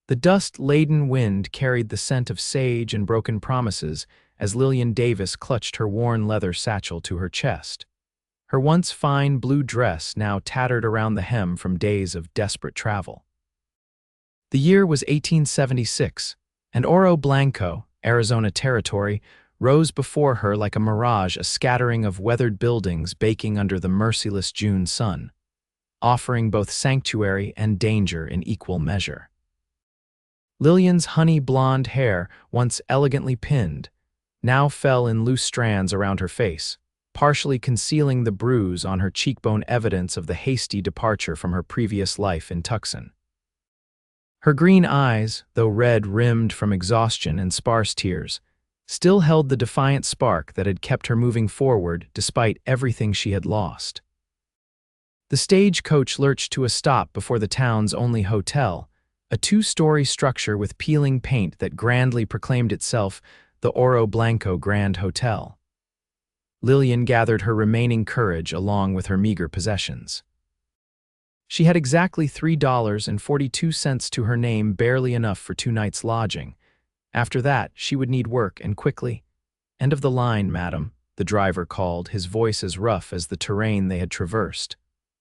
The dust-laden wind carried the scent of sage and broken promises as Lillian Davis clutched her worn leather satchel to her chest. Her once fine blue dress now tattered around the hem from days of desperate travel. The year was 1876, and Oro Blanco, Arizona Territory, rose before her like a mirage, a scattering of weathered buildings baking under the merciless June sun, offering both sanctuary and danger in equal measure. Lillian's honey-blonde hair, once elegantly pinned, now fell in loose strands around her face, partially concealing the bruise on her cheekbone, evidence of the hasty departure from her previous life in Tucson. Her green eyes, though red-rimmed from exhaustion and sparse tears, still held the defiant spark that had kept her moving forward despite everything she had lost. The stagecoach lurched to a stop before the town's only hotel, a two-story structure with peeling paint that grandly proclaimed itself the Oro Blanco Grand Hotel. Lillian gathered her remaining courage along with her meager possessions. She had exactly $3.42 to her name, barely enough for 2 nights' lodging. After that, she would need work, and quickly. "End of the line, madam," the driver called, his voice as rough as the terrain they had traversed.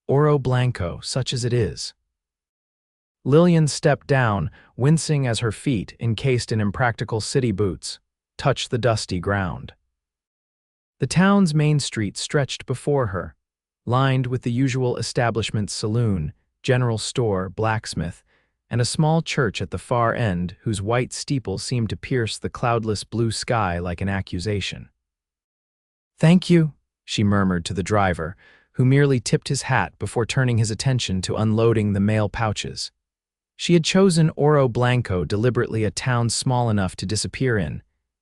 "Oro Blanco, such as it is." Lillian stepped down, wincing as her feet, encased in impractical city boots, touched the dusty ground. The town's main street stretched before her, lined with the usual establishments: saloon, general store, blacksmith, and a small church at the far end whose white steeple seemed to pierce the cloudless blue sky like an accusation. "Thank you," she murmured to the driver, who merely tipped his hat before turning his attention to unloading the mail pouches. She had chosen Oro Blanco deliberately, a town small enough to disappear in,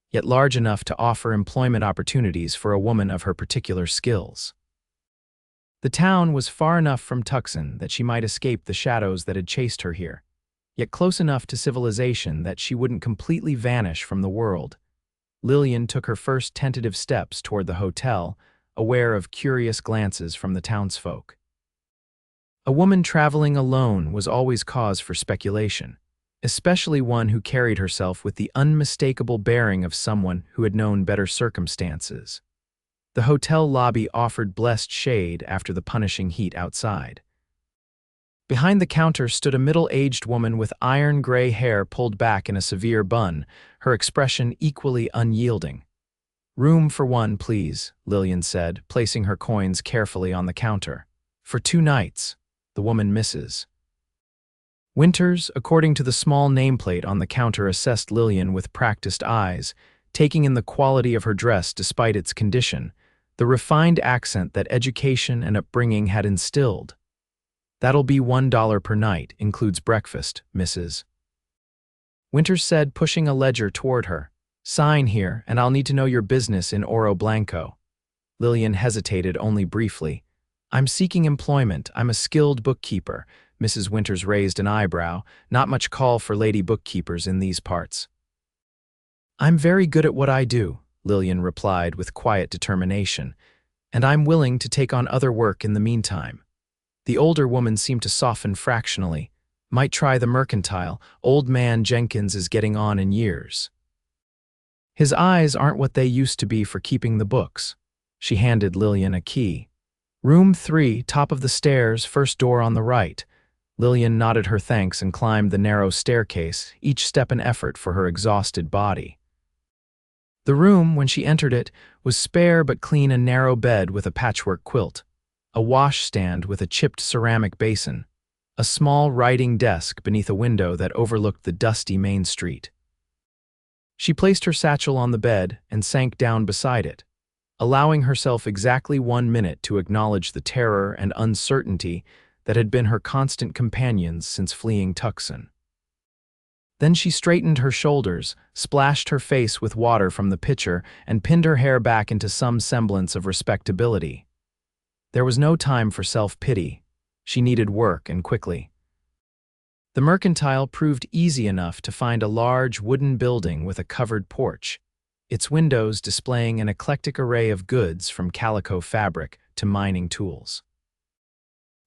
yet large enough to offer employment opportunities for a woman of her particular skills. The town was far enough from Tucson that she might escape the shadows that had chased her here, yet close enough to civilization that she wouldn't completely vanish from the world. Lillian took her first tentative steps toward the hotel, aware of curious glances from the townsfolk. A woman traveling alone was always cause for speculation, especially one who carried herself with the unmistakable bearing of someone who had known better circumstances. The hotel lobby offered blessed shade after the punishing heat outside. Behind the counter stood a middle-aged woman with iron gray hair pulled back in a severe bun, her expression equally unyielding. "Room for one, please," Lillian said, placing her coins carefully on the counter. "For 2 nights, the woman Mrs. Winters, according to the small nameplate on the counter, assessed Lillian with practiced eyes, taking in the quality of her dress despite its condition, the refined accent that education and upbringing had instilled. "That'll be $1 per night, includes breakfast, Mrs. Winters said, pushing a ledger toward her. "Sign here, and I'll need to know your business in Oro Blanco." Lillian hesitated only briefly. "I'm seeking employment. I'm a skilled bookkeeper." Mrs. Winters raised an eyebrow. "Not much call for lady bookkeepers in these parts." "I'm very good at what I do," Lillian replied with quiet determination, "and I'm willing to take on other work in the meantime." The older woman seemed to soften fractionally. "Might try the mercantile. Old man Jenkins is getting on in years. His eyes aren't what they used to be for keeping the books." She handed Lillian a key. "Room 3, top of the stairs, first door on the right." Lillian nodded her thanks and climbed the narrow staircase, each step an effort for her exhausted body. The room, when she entered it, was spare but clean: a narrow bed with a patchwork quilt, a washstand with a chipped ceramic basin, a small writing desk beneath a window that overlooked the dusty main street. She placed her satchel on the bed and sank down beside it, allowing herself exactly 1 minute to acknowledge the terror and uncertainty that had been her constant companions since fleeing Tucson. Then she straightened her shoulders, splashed her face with water from the pitcher, and pinned her hair back into some semblance of respectability. There was no time for self-pity. She needed work, and quickly. The mercantile proved easy enough to find: a large wooden building with a covered porch, its windows displaying an eclectic array of goods from calico fabric to mining tools.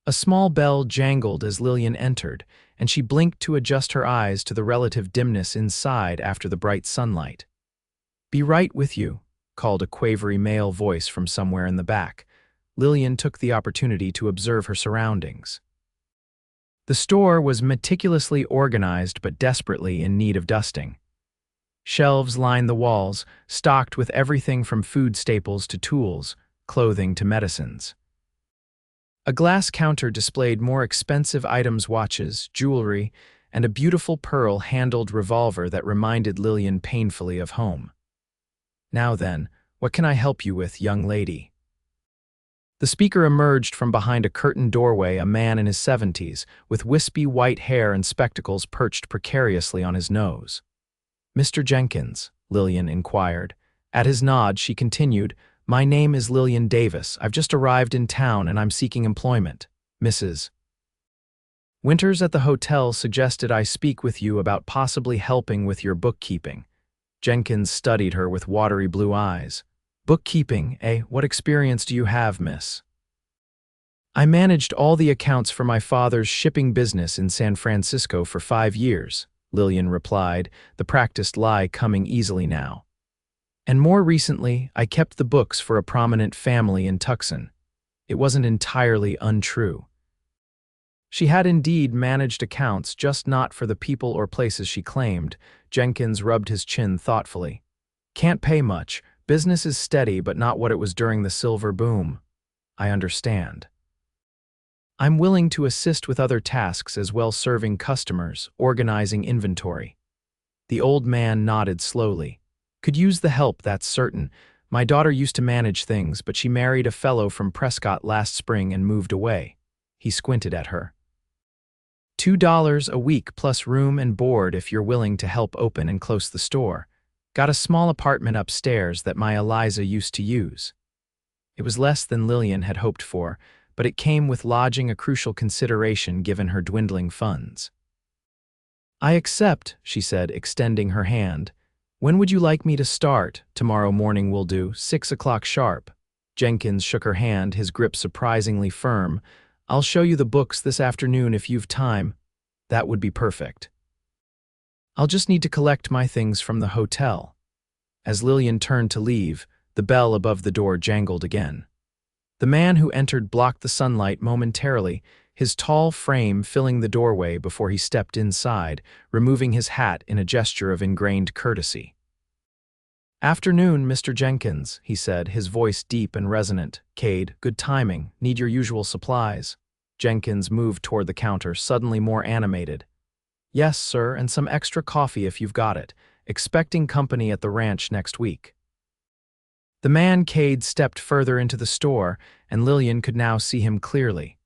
A small bell jangled as Lillian entered, and she blinked to adjust her eyes to the relative dimness inside after the bright sunlight. "Be right with you," called a quavery male voice from somewhere in the back. Lillian took the opportunity to observe her surroundings. The store was meticulously organized but desperately in need of dusting. Shelves lined the walls, stocked with everything from food staples to tools, clothing to medicines. A glass counter displayed more expensive items, watches, jewelry, and a beautiful pearl-handled revolver that reminded Lillian painfully of home. "Now then, what can I help you with, young lady?" The speaker emerged from behind a curtained doorway, a man in his 70s, with wispy white hair and spectacles perched precariously on his nose. "Mr. Jenkins?" Lillian inquired. At his nod, she continued, "My name is Lillian Davis. I've just arrived in town and I'm seeking employment. Mrs. Winters at the hotel suggested I speak with you about possibly helping with your bookkeeping." Jenkins studied her with watery blue eyes. "Bookkeeping, eh? What experience do you have, miss?" "I managed all the accounts for my father's shipping business in San Francisco for 5 years, Lillian replied, the practiced lie coming easily now. "And more recently, I kept the books for a prominent family in Tucson." It wasn't entirely untrue. She had indeed managed accounts, just not for the people or places she claimed. Jenkins rubbed his chin thoughtfully. "Can't pay much. Business is steady, but not what it was during the silver boom." "I understand." "I'm willing to assist with other tasks as well, serving customers, organizing inventory." The old man nodded slowly. "Could use the help, that's certain. My daughter used to manage things, but she married a fellow from Prescott last spring and moved away." He squinted at her. $2 a week plus room and board if you're willing to help open and close the store. Got a small apartment upstairs that my Eliza used to use." It was less than Lillian had hoped for, but it came with lodging, a crucial consideration given her dwindling funds. "I accept," she said, extending her hand. "When would you like me to start?" "Tomorrow morning will do, 6 o'clock sharp." Jenkins shook her hand, his grip surprisingly firm. "I'll show you the books this afternoon if you've time." "That would be perfect." "I'll just need to collect my things from the hotel." As Lillian turned to leave, the bell above the door jangled again. The man who entered blocked the sunlight momentarily, his tall frame filling the doorway before he stepped inside, removing his hat in a gesture of ingrained courtesy. "Afternoon, Mr. Jenkins," he said, his voice deep and resonant. "Kade, good timing. Need your usual supplies." Jenkins moved toward the counter, suddenly more animated. "Yes, sir, and some extra coffee if you've got it. Expecting company at the ranch next week." The man Kade stepped further into the store, and Lillian could now see him clearly.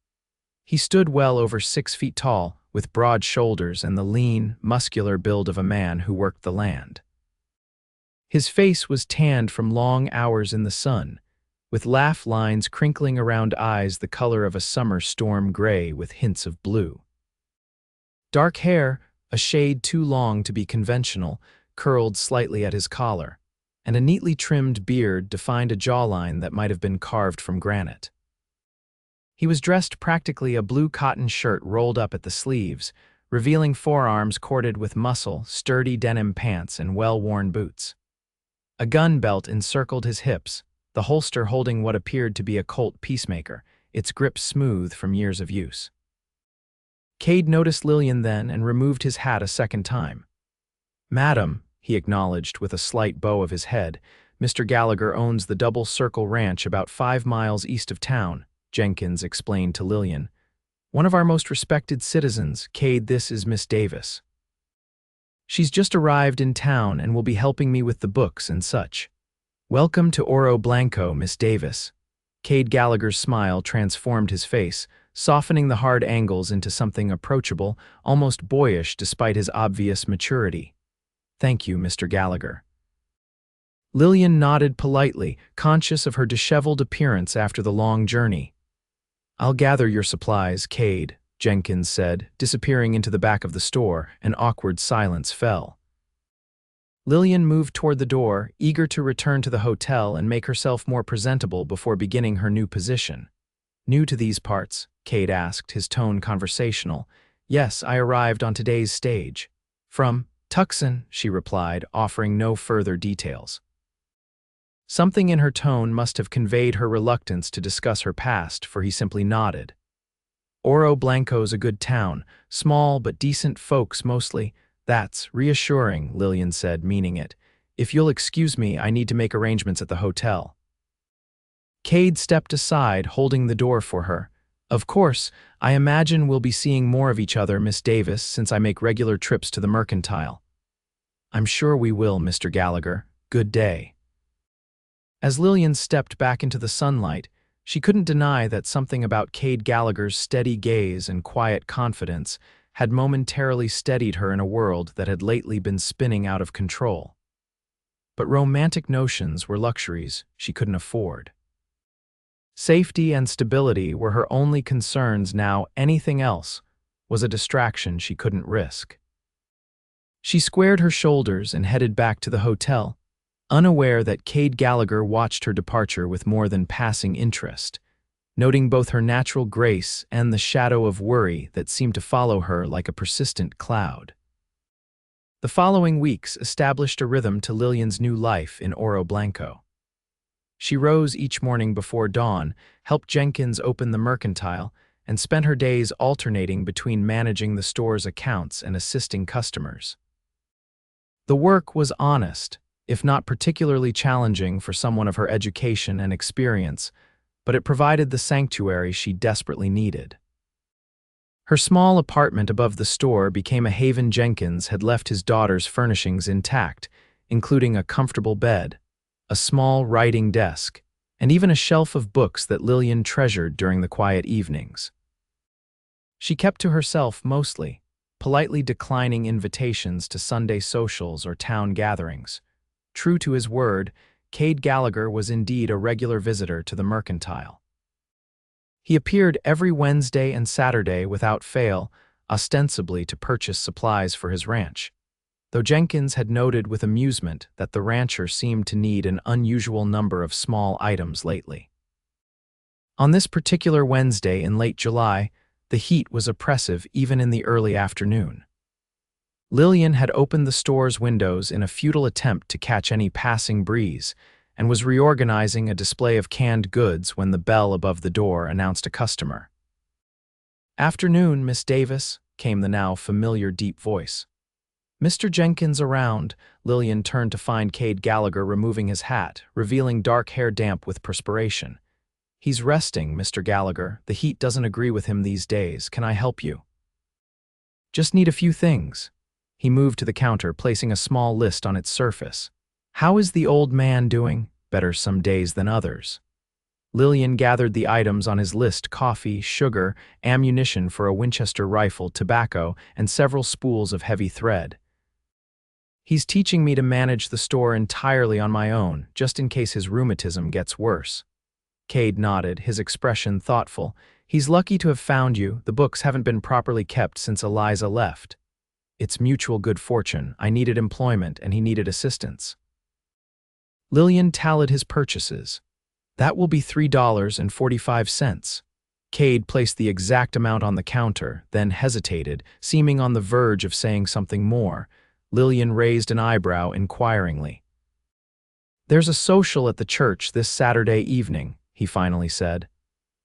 He stood well over 6 feet tall, with broad shoulders and the lean, muscular build of a man who worked the land. His face was tanned from long hours in the sun, with laugh lines crinkling around eyes the color of a summer storm gray with hints of blue. Dark hair, a shade too long to be conventional, curled slightly at his collar, and a neatly trimmed beard defined a jawline that might have been carved from granite. He was dressed practically a blue cotton shirt rolled up at the sleeves, revealing forearms corded with muscle, sturdy denim pants, and well-worn boots. A gun belt encircled his hips, the holster holding what appeared to be a Colt Peacemaker, its grip smooth from years of use. Kade noticed Lillian then and removed his hat a second time. "Madam," he acknowledged with a slight bow of his head, "Mr. Gallagher owns the Double Circle Ranch about 5 miles east of town," Jenkins explained to Lillian. "One of our most respected citizens. Kade, this is Miss Davis. She's just arrived in town and will be helping me with the books and such." "Welcome to Oro Blanco, Miss Davis." Kade Gallagher's smile transformed his face, softening the hard angles into something approachable, almost boyish despite his obvious maturity. "Thank you, Mr. Gallagher." Lillian nodded politely, conscious of her disheveled appearance after the long journey. "I'll gather your supplies, Kade," Jenkins said, disappearing into the back of the store. An awkward silence fell. Lillian moved toward the door, eager to return to the hotel and make herself more presentable before beginning her new position. "New to these parts?" Kade asked, his tone conversational. Yes, I arrived on today's stage. From Tucson, she replied, offering no further details. Something in her tone must have conveyed her reluctance to discuss her past, for he simply nodded. Oro Blanco's a good town, small but decent folks mostly. That's reassuring, Lillian said, meaning it. If you'll excuse me, I need to make arrangements at the hotel. Kade stepped aside, holding the door for her. Of course, I imagine we'll be seeing more of each other, Miss Davis, since I make regular trips to the mercantile. I'm sure we will, Mr. Gallagher. Good day. As Lillian stepped back into the sunlight, she couldn't deny that something about Kade Gallagher's steady gaze and quiet confidence had momentarily steadied her in a world that had lately been spinning out of control. But romantic notions were luxuries she couldn't afford. Safety and stability were her only concerns now. Anything else was a distraction she couldn't risk. She squared her shoulders and headed back to the hotel, unaware that Kade Gallagher watched her departure with more than passing interest, noting both her natural grace and the shadow of worry that seemed to follow her like a persistent cloud. The following weeks established a rhythm to Lillian's new life in Oro Blanco. She rose each morning before dawn, helped Jenkins open the mercantile, and spent her days alternating between managing the store's accounts and assisting customers. The work was honest, if not particularly challenging for someone of her education and experience, but it provided the sanctuary she desperately needed. Her small apartment above the store became a haven. Jenkins had left his daughter's furnishings intact, including a comfortable bed, a small writing desk, and even a shelf of books that Lillian treasured during the quiet evenings. She kept to herself mostly, politely declining invitations to Sunday socials or town gatherings. True to his word, Kade Gallagher was indeed a regular visitor to the mercantile. He appeared every Wednesday and Saturday without fail, ostensibly to purchase supplies for his ranch, though Jenkins had noted with amusement that the rancher seemed to need an unusual number of small items lately. On this particular Wednesday in late July, the heat was oppressive even in the early afternoon. Lillian had opened the store's windows in a futile attempt to catch any passing breeze and was reorganizing a display of canned goods when the bell above the door announced a customer. "Afternoon, Miss Davis," came the now familiar deep voice. "Mr. Jenkins around." Lillian turned to find Kade Gallagher removing his hat, revealing dark hair damp with perspiration. "He's resting, Mr. Gallagher. The heat doesn't agree with him these days. Can I help you?" "Just need a few things." He moved to the counter, placing a small list on its surface. "How is the old man doing?" "Better some days than others." Lillian gathered the items on his list: coffee, sugar, ammunition for a Winchester rifle, tobacco, and several spools of heavy thread. "He's teaching me to manage the store entirely on my own, just in case his rheumatism gets worse." Kade nodded, his expression thoughtful. "He's lucky to have found you. The books haven't been properly kept since Eliza left. It's mutual good fortune. I needed employment and he needed assistance." Lillian tallied his purchases. "That will be $3.45. Kade placed the exact amount on the counter, then hesitated, seeming on the verge of saying something more. Lillian raised an eyebrow inquiringly. "There's a social at the church this Saturday evening," he finally said.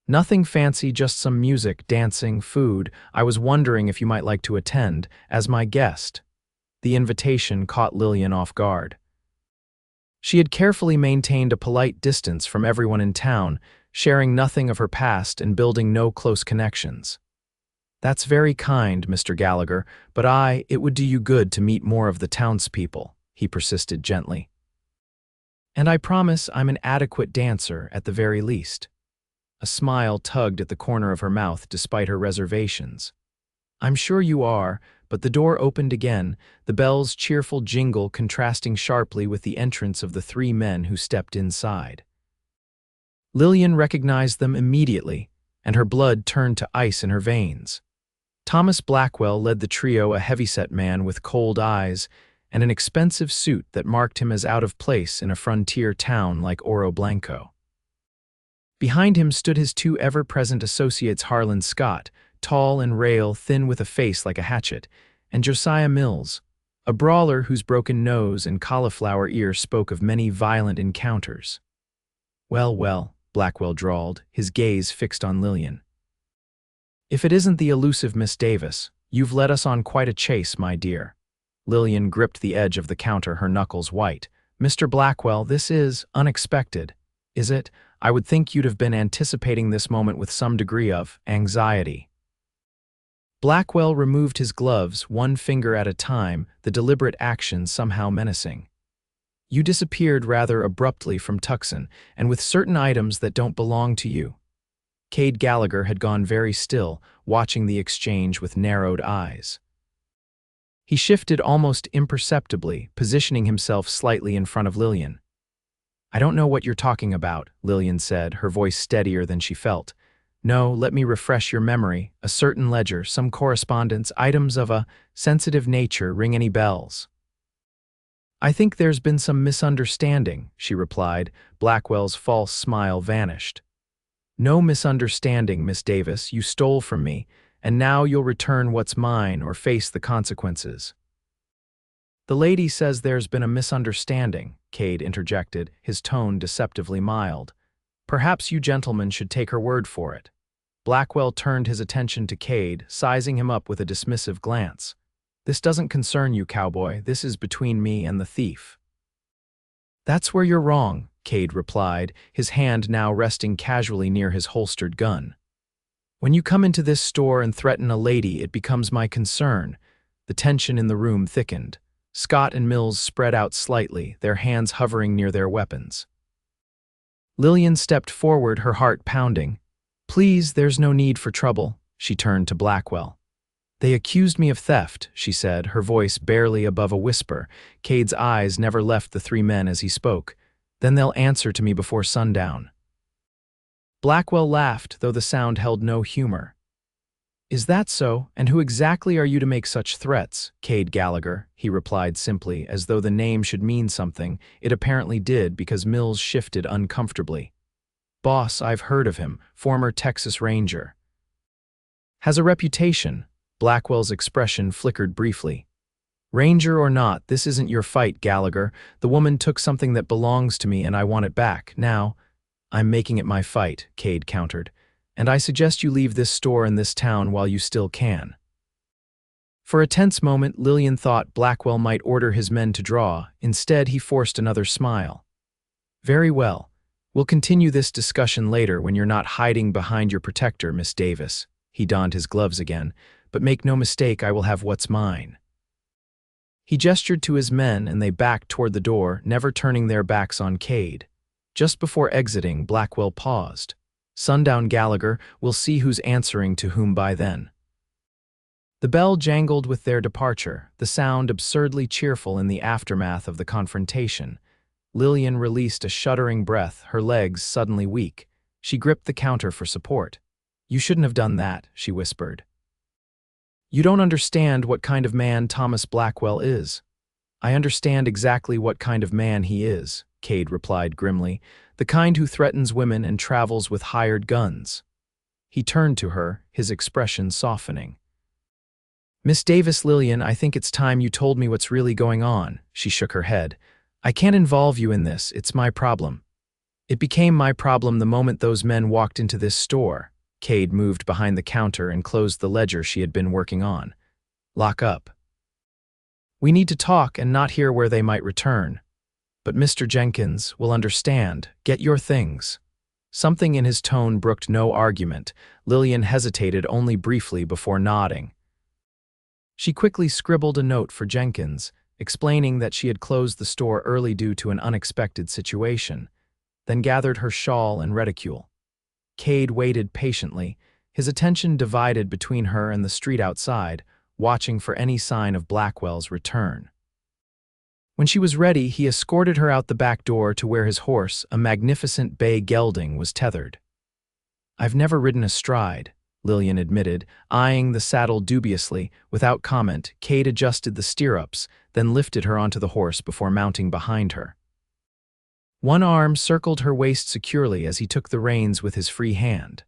"Nothing fancy, just some music, dancing, food. I was wondering if you might like to attend, as my guest." The invitation caught Lillian off guard. She had carefully maintained a polite distance from everyone in town, sharing nothing of her past and building no close connections. "That's very kind, Mr. Gallagher, but it would do you good to meet more of the townspeople," he persisted gently. "And I promise I'm an adequate dancer at the very least." A smile tugged at the corner of her mouth despite her reservations. "I'm sure you are," but the door opened again, the bell's cheerful jingle contrasting sharply with the entrance of the three men who stepped inside. Lillian recognized them immediately, and her blood turned to ice in her veins. Thomas Blackwell led the trio, a heavyset man with cold eyes and an expensive suit that marked him as out of place in a frontier town like Oro Blanco. Behind him stood his two ever-present associates, Harlan Scott, tall and rail, thin with a face like a hatchet, and Josiah Mills, a brawler whose broken nose and cauliflower ear spoke of many violent encounters. "Well, well," Blackwell drawled, his gaze fixed on Lillian. "If it isn't the elusive Miss Davis, you've led us on quite a chase, my dear." Lillian gripped the edge of the counter, her knuckles white. "Mr. Blackwell, this is unexpected, is it? I would think you'd have been anticipating this moment with some degree of anxiety." Blackwell removed his gloves, one finger at a time, the deliberate action somehow menacing. "You disappeared rather abruptly from Tucson, and with certain items that don't belong to you." Kade Gallagher had gone very still, watching the exchange with narrowed eyes. He shifted almost imperceptibly, positioning himself slightly in front of Lillian. "I don't know what you're talking about," Lillian said, her voice steadier than she felt. "No, let me refresh your memory. A certain ledger, some correspondence, items of a sensitive nature, ring any bells?" "I think there's been some misunderstanding," she replied. Blackwell's false smile vanished. "No misunderstanding, Miss Davis. You stole from me, and now you'll return what's mine or face the consequences." "The lady says there's been a misunderstanding," Kade interjected, his tone deceptively mild. "Perhaps you gentlemen should take her word for it." Blackwell turned his attention to Kade, sizing him up with a dismissive glance. "This doesn't concern you, Cowboy. This is between me and the thief." "That's where you're wrong," Kade replied, his hand now resting casually near his holstered gun. "When you come into this store and threaten a lady, it becomes my concern." The tension in the room thickened. Scott and Mills spread out slightly, their hands hovering near their weapons. Lillian stepped forward, her heart pounding. "Please, there's no need for trouble." She turned to Blackwell. "They accused me of theft," she said, her voice barely above a whisper. Kade's eyes never left the three men as he spoke. "Then they'll answer to me before sundown." Blackwell laughed, though the sound held no humor. "Is that so? And who exactly are you to make such threats?" "Kade Gallagher," he replied simply, as though the name should mean something. It apparently did, because Mills shifted uncomfortably. "Boss, I've heard of him, former Texas Ranger. Has a reputation." Blackwell's expression flickered briefly. "Ranger or not, this isn't your fight, Gallagher. The woman took something that belongs to me and I want it back. Now, I'm making it my fight," Kade countered. "And I suggest you leave this store and this town while you still can." For a tense moment, Lillian thought Blackwell might order his men to draw. Instead, he forced another smile. "Very well. We'll continue this discussion later when you're not hiding behind your protector, Miss Davis." He donned his gloves again. "But make no mistake, I will have what's mine." He gestured to his men and they backed toward the door, never turning their backs on Kade. Just before exiting, Blackwell paused. "Sundown, Gallagher, we'll see who's answering to whom by then." The bell jangled with their departure, the sound absurdly cheerful in the aftermath of the confrontation. Lillian released a shuddering breath, her legs suddenly weak. She gripped the counter for support. "You shouldn't have done that," she whispered. "You don't understand what kind of man Thomas Blackwell is." "I understand exactly what kind of man he is," Kade replied grimly. "The kind who threatens women and travels with hired guns." He turned to her, his expression softening. "Miss Davis, Lillian, I think it's time you told me what's really going on." She shook her head. "I can't involve you in this. It's my problem." "It became my problem the moment those men walked into this store." Kade moved behind the counter and closed the ledger she had been working on. "Lock up. We need to talk and not hear where they might return. But Mr. Jenkins will understand. Get your things." Something in his tone brooked no argument. Lillian hesitated only briefly before nodding. She quickly scribbled a note for Jenkins, explaining that she had closed the store early due to an unexpected situation, then gathered her shawl and reticule. Kade waited patiently, his attention divided between her and the street outside, watching for any sign of Blackwell's return. When she was ready, he escorted her out the back door to where his horse, a magnificent bay gelding, was tethered. "I've never ridden astride," Lillian admitted, eyeing the saddle dubiously. Without comment, Kade adjusted the stirrups, then lifted her onto the horse before mounting behind her. One arm circled her waist securely as he took the reins with his free hand.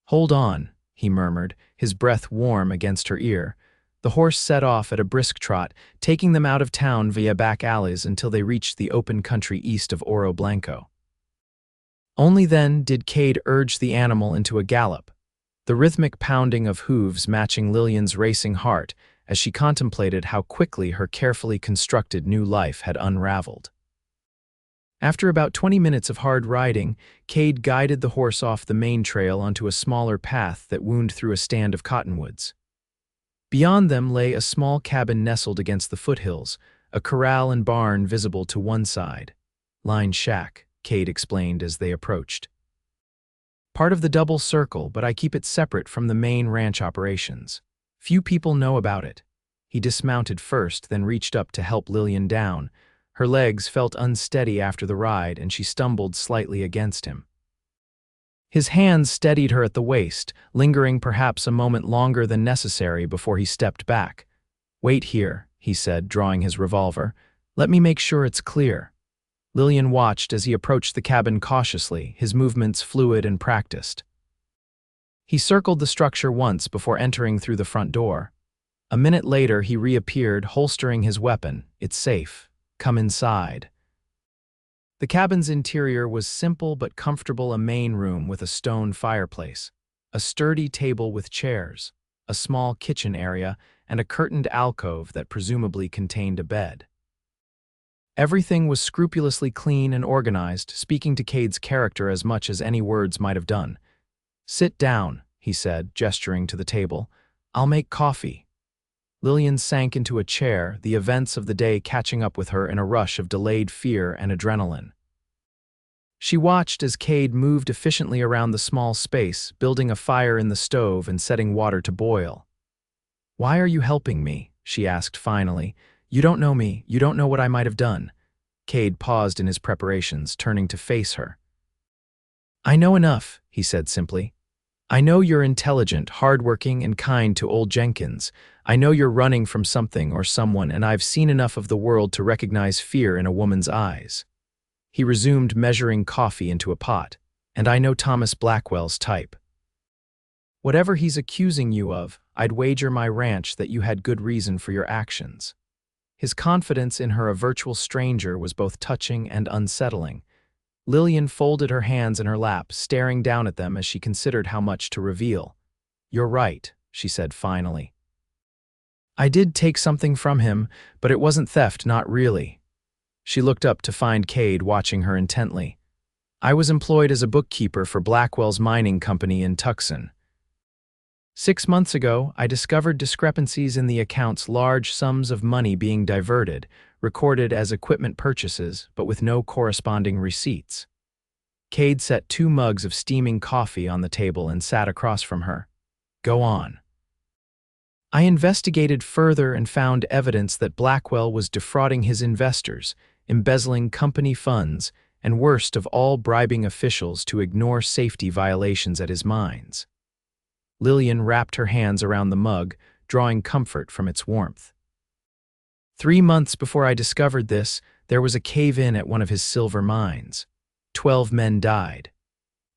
"Hold on," he murmured, his breath warm against her ear. The horse set off at a brisk trot, taking them out of town via back alleys until they reached the open country east of Oro Blanco. Only then did Kade urge the animal into a gallop, the rhythmic pounding of hooves matching Lillian's racing heart as she contemplated how quickly her carefully constructed new life had unraveled. After about 20 minutes of hard riding, Kade guided the horse off the main trail onto a smaller path that wound through a stand of cottonwoods. Beyond them lay a small cabin nestled against the foothills, a corral and barn visible to one side. "Line shack," Kade explained as they approached. "Part of the double circle, but I keep it separate from the main ranch operations. Few people know about it." He dismounted first, then reached up to help Lillian down. Her legs felt unsteady after the ride, and she stumbled slightly against him. His hands steadied her at the waist, lingering perhaps a moment longer than necessary before he stepped back. "Wait here," he said, drawing his revolver. "Let me make sure it's clear." Lillian watched as he approached the cabin cautiously, his movements fluid and practiced. He circled the structure once before entering through the front door. A minute later, he reappeared, holstering his weapon. "It's safe. Come inside." The cabin's interior was simple but comfortable, a main room with a stone fireplace, a sturdy table with chairs, a small kitchen area, and a curtained alcove that presumably contained a bed. Everything was scrupulously clean and organized, speaking to Kade's character as much as any words might have done. "Sit down," he said, gesturing to the table. "I'll make coffee." Lillian sank into a chair, the events of the day catching up with her in a rush of delayed fear and adrenaline. She watched as Kade moved efficiently around the small space, building a fire in the stove and setting water to boil. "Why are you helping me?" she asked finally. "You don't know me. You don't know what I might have done." Kade paused in his preparations, turning to face her. "I know enough," he said simply. "I know you're intelligent, hardworking, and kind to old Jenkins. I know you're running from something or someone, and I've seen enough of the world to recognize fear in a woman's eyes." He resumed, measuring coffee into a pot. "And I know Thomas Blackwell's type. Whatever he's accusing you of, I'd wager my ranch that you had good reason for your actions." His confidence in her, a virtual stranger, was both touching and unsettling. Lillian folded her hands in her lap, staring down at them as she considered how much to reveal. "You're right," she said finally. "I did take something from him, but it wasn't theft, not really." She looked up to find Kade watching her intently. "I was employed as a bookkeeper for Blackwell's mining company in Tucson. 6 months ago, I discovered discrepancies in the accounts, large sums of money being diverted, recorded as equipment purchases, but with no corresponding receipts." Kade set 2 mugs of steaming coffee on the table and sat across from her. "Go on." "I investigated further and found evidence that Blackwell was defrauding his investors, embezzling company funds, and worst of all, bribing officials to ignore safety violations at his mines." Lillian wrapped her hands around the mug, drawing comfort from its warmth. 3 months before I discovered this, there was a cave-in at one of his silver mines. 12 men died.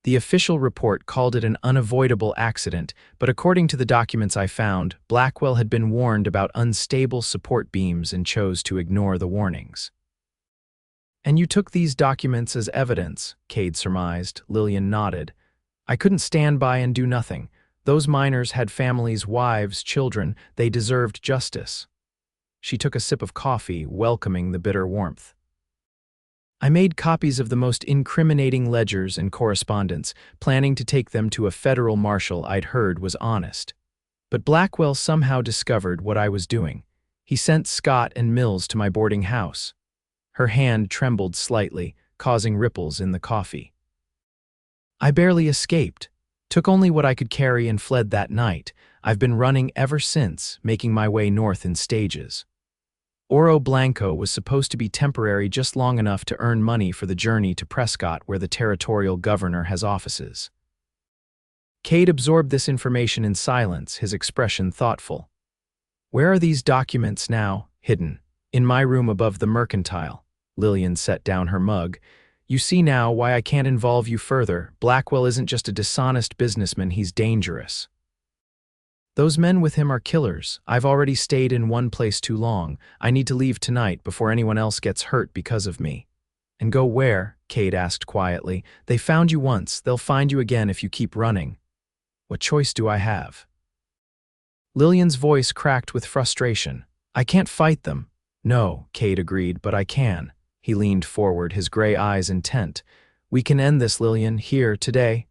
The official report called it an unavoidable accident, but according to the documents I found, Blackwell had been warned about unstable support beams and chose to ignore the warnings. "And you took these documents as evidence," Kade surmised. Lillian nodded. "I couldn't stand by and do nothing. Those miners had families, wives, children. They deserved justice." She took a sip of coffee, welcoming the bitter warmth. "I made copies of the most incriminating ledgers and correspondence, planning to take them to a federal marshal I'd heard was honest. But Blackwell somehow discovered what I was doing. He sent Scott and Mills to my boarding house." Her hand trembled slightly, causing ripples in the coffee. "I barely escaped. Took only what I could carry and fled that night. I've been running ever since, making my way north in stages. Oro Blanco was supposed to be temporary, just long enough to earn money for the journey to Prescott, where the territorial governor has offices." Kade absorbed this information in silence, his expression thoughtful. "Where are these documents now?" "Hidden. In my room above the mercantile." Lillian set down her mug. "You see now why I can't involve you further. Blackwell isn't just a dishonest businessman, he's dangerous." Those men with him are killers. I've already stayed in one place too long. I need to leave tonight before anyone else gets hurt because of me. And go where? Kade asked quietly. They found you once. They'll find you again if you keep running. What choice do I have? Lillian's voice cracked with frustration. I can't fight them. No, Kade agreed, but I can. He leaned forward, his gray eyes intent. We can end this, Lillian, here, today.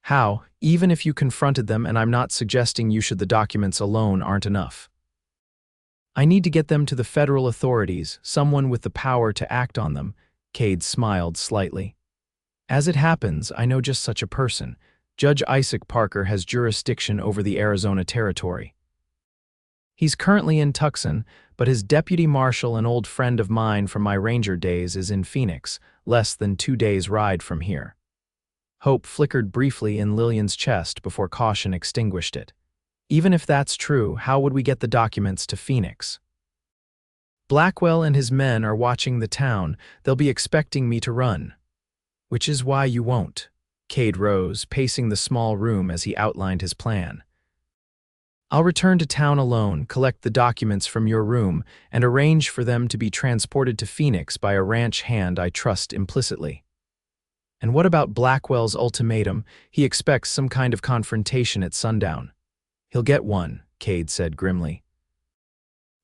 How? Even if you confronted them, and I'm not suggesting you should, the documents alone aren't enough. I need to get them to the federal authorities, someone with the power to act on them. Kade smiled slightly. As it happens, I know just such a person. Judge Isaac Parker has jurisdiction over the Arizona territory. He's currently in Tucson, but his deputy marshal, an old friend of mine from my ranger days, is in Phoenix, less than 2 days' ride from here. Hope flickered briefly in Lillian's chest before caution extinguished it. Even if that's true, how would we get the documents to Phoenix? Blackwell and his men are watching the town. They'll be expecting me to run. Which is why you won't. Kade rose, pacing the small room as he outlined his plan. I'll return to town alone, collect the documents from your room, and arrange for them to be transported to Phoenix by a ranch hand I trust implicitly. And what about Blackwell's ultimatum? He expects some kind of confrontation at sundown. He'll get one, Kade said grimly.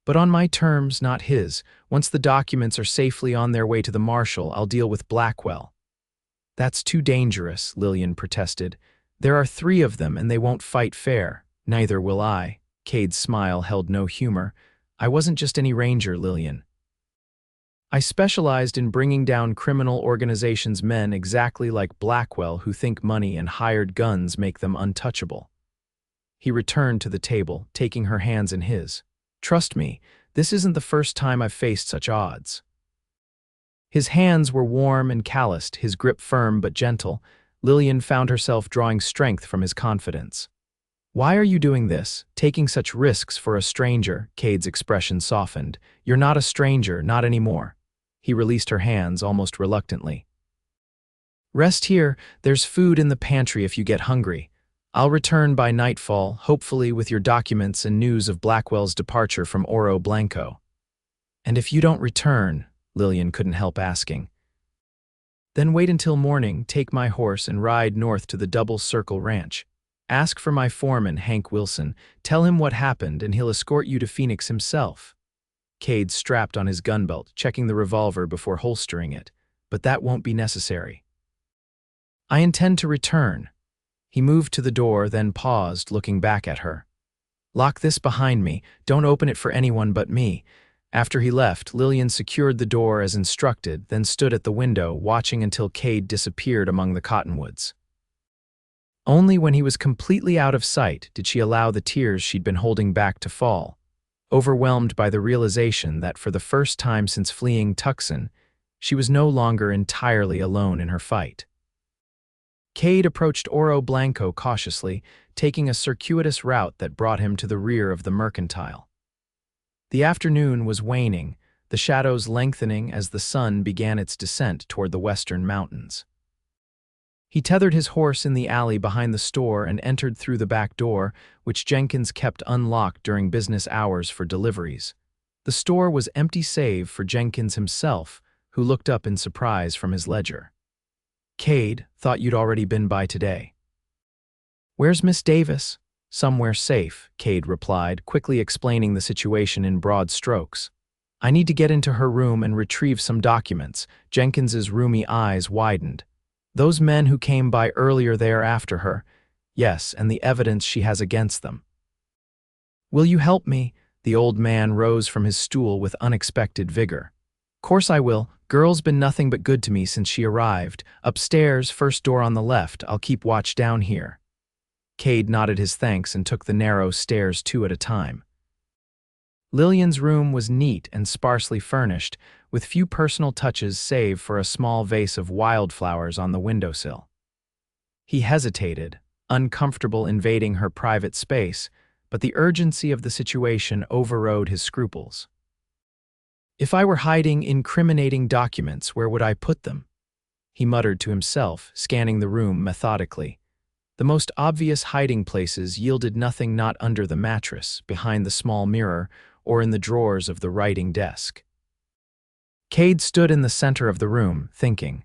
But on my terms, not his. Once the documents are safely on their way to the marshal, I'll deal with Blackwell. That's too dangerous, Lillian protested. There are 3 of them, and they won't fight fair. Neither will I. Kade's smile held no humor. I wasn't just any ranger, Lillian. I specialized in bringing down criminal organizations' men exactly like Blackwell, who think money and hired guns make them untouchable. He returned to the table, taking her hands in his. Trust me, this isn't the first time I've faced such odds. His hands were warm and calloused, his grip firm but gentle. Lillian found herself drawing strength from his confidence. Why are you doing this, taking such risks for a stranger? Kade's expression softened. You're not a stranger, not anymore. He released her hands almost reluctantly. Rest here, there's food in the pantry if you get hungry. I'll return by nightfall, hopefully with your documents and news of Blackwell's departure from Oro Blanco. And if you don't return, Lillian couldn't help asking. Then wait until morning, take my horse and ride north to the Double Circle Ranch. Ask for my foreman, Hank Wilson. Tell him what happened and he'll escort you to Phoenix himself. Kade strapped on his gun belt, checking the revolver before holstering it. But that won't be necessary. I intend to return. He moved to the door, then paused, looking back at her. Lock this behind me. Don't open it for anyone but me. After he left, Lillian secured the door as instructed, then stood at the window, watching until Kade disappeared among the cottonwoods. Only when he was completely out of sight did she allow the tears she'd been holding back to fall, overwhelmed by the realization that for the first time since fleeing Tucson, she was no longer entirely alone in her fight. Kade approached Oro Blanco cautiously, taking a circuitous route that brought him to the rear of the mercantile. The afternoon was waning, the shadows lengthening as the sun began its descent toward the western mountains. He tethered his horse in the alley behind the store and entered through the back door, which Jenkins kept unlocked during business hours for deliveries. The store was empty save for Jenkins himself, who looked up in surprise from his ledger. Kade, thought you'd already been by today. Where's Miss Davis? Somewhere safe, Kade replied, quickly explaining the situation in broad strokes. I need to get into her room and retrieve some documents. Jenkins's roomy eyes widened. Those men who came by earlier there after her. Yes, and the evidence she has against them. Will you help me? The old man rose from his stool with unexpected vigor. Course I will. Girl's been nothing but good to me since she arrived. Upstairs, first door on the left. I'll keep watch down here. Kade nodded his thanks and took the narrow stairs 2 at a time. Lillian's room was neat and sparsely furnished, with few personal touches save for a small vase of wildflowers on the windowsill. He hesitated, uncomfortable invading her private space, but the urgency of the situation overrode his scruples. If I were hiding incriminating documents, where would I put them? He muttered to himself, scanning the room methodically. The most obvious hiding places yielded nothing not under the mattress, behind the small mirror, or in the drawers of the writing desk. Kade stood in the center of the room, thinking.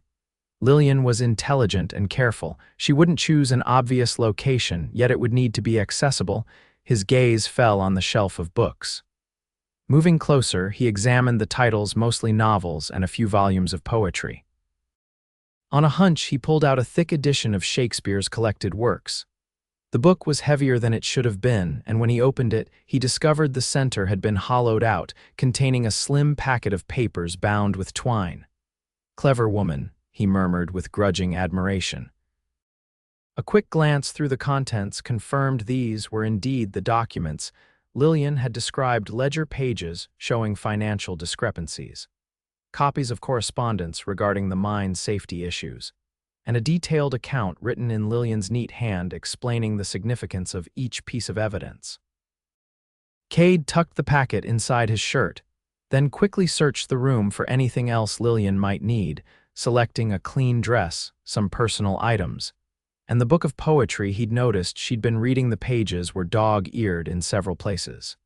Lillian was intelligent and careful. She wouldn't choose an obvious location, yet it would need to be accessible. His gaze fell on the shelf of books. Moving closer, he examined the titles, mostly novels, and a few volumes of poetry. On a hunch, he pulled out a thick edition of Shakespeare's collected works. The book was heavier than it should have been, and when he opened it, he discovered the center had been hollowed out, containing a slim packet of papers bound with twine. "Clever woman," he murmured with grudging admiration. A quick glance through the contents confirmed these were indeed the documents. Lillian had described ledger pages showing financial discrepancies, copies of correspondence regarding the mine's safety issues, and a detailed account written in Lillian's neat hand explaining the significance of each piece of evidence. Kade tucked the packet inside his shirt, then quickly searched the room for anything else Lillian might need, selecting a clean dress, some personal items, and the book of poetry he'd noticed she'd been reading. The pages were dog-eared in several places.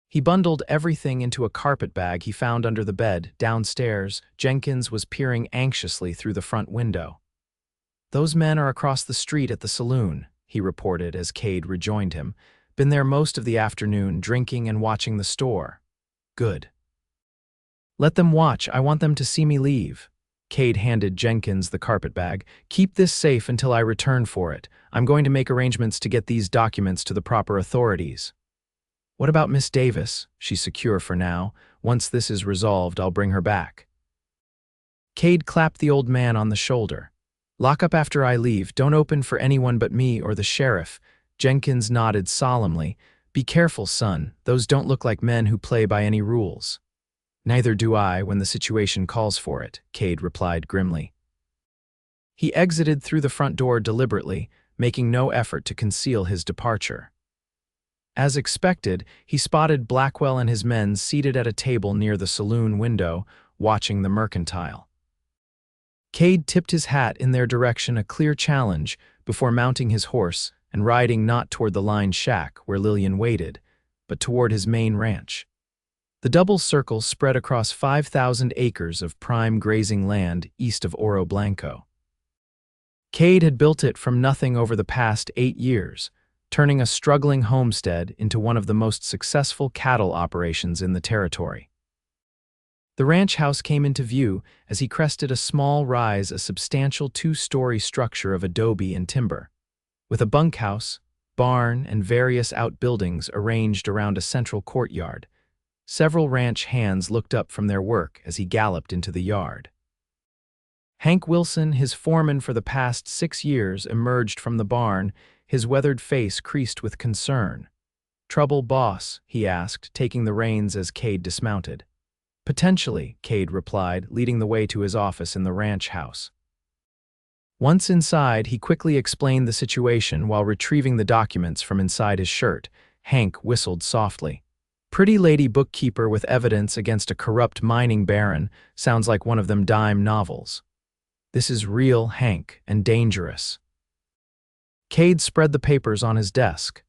He bundled everything into a carpet bag he found under the bed. Downstairs, Jenkins was peering anxiously through the front window. "Those men are across the street at the saloon," he reported as Kade rejoined him. "Been there most of the afternoon, drinking and watching the store." "Good. Let them watch. I want them to see me leave." Kade handed Jenkins the carpetbag. "Keep this safe until I return for it. I'm going to make arrangements to get these documents to the proper authorities." "What about Miss Davis? She's secure for now. Once this is resolved, I'll bring her back." Kade clapped the old man on the shoulder. "Lock up after I leave. Don't open for anyone but me or the sheriff." Jenkins nodded solemnly. "Be careful, son. Those don't look like men who play by any rules." "Neither do I when the situation calls for it," Kade replied grimly. He exited through the front door deliberately, making no effort to conceal his departure. As expected, he spotted Blackwell and his men seated at a table near the saloon window, watching the mercantile. Kade tipped his hat in their direction, a clear challenge, before mounting his horse and riding not toward the lined shack where Lillian waited, but toward his main ranch. The double circle spread across 5,000 acres of prime grazing land east of Oro Blanco. Kade had built it from nothing over the past 8 years, turning a struggling homestead into one of the most successful cattle operations in the territory. The ranch house came into view as he crested a small rise, a substantial 2-story structure of adobe and timber, with a bunkhouse, barn, and various outbuildings arranged around a central courtyard. Several ranch hands looked up from their work as he galloped into the yard. Hank Wilson, his foreman for the past 6 years, emerged from the barn, his weathered face creased with concern. "Trouble, boss?" he asked, taking the reins as Kade dismounted. "Potentially," Kade replied, leading the way to his office in the ranch house. Once inside, he quickly explained the situation while retrieving the documents from inside his shirt. Hank whistled softly. "Pretty lady bookkeeper with evidence against a corrupt mining baron. Sounds like one of them dime novels." "This is real, Hank, and dangerous." Kade spread the papers on his desk.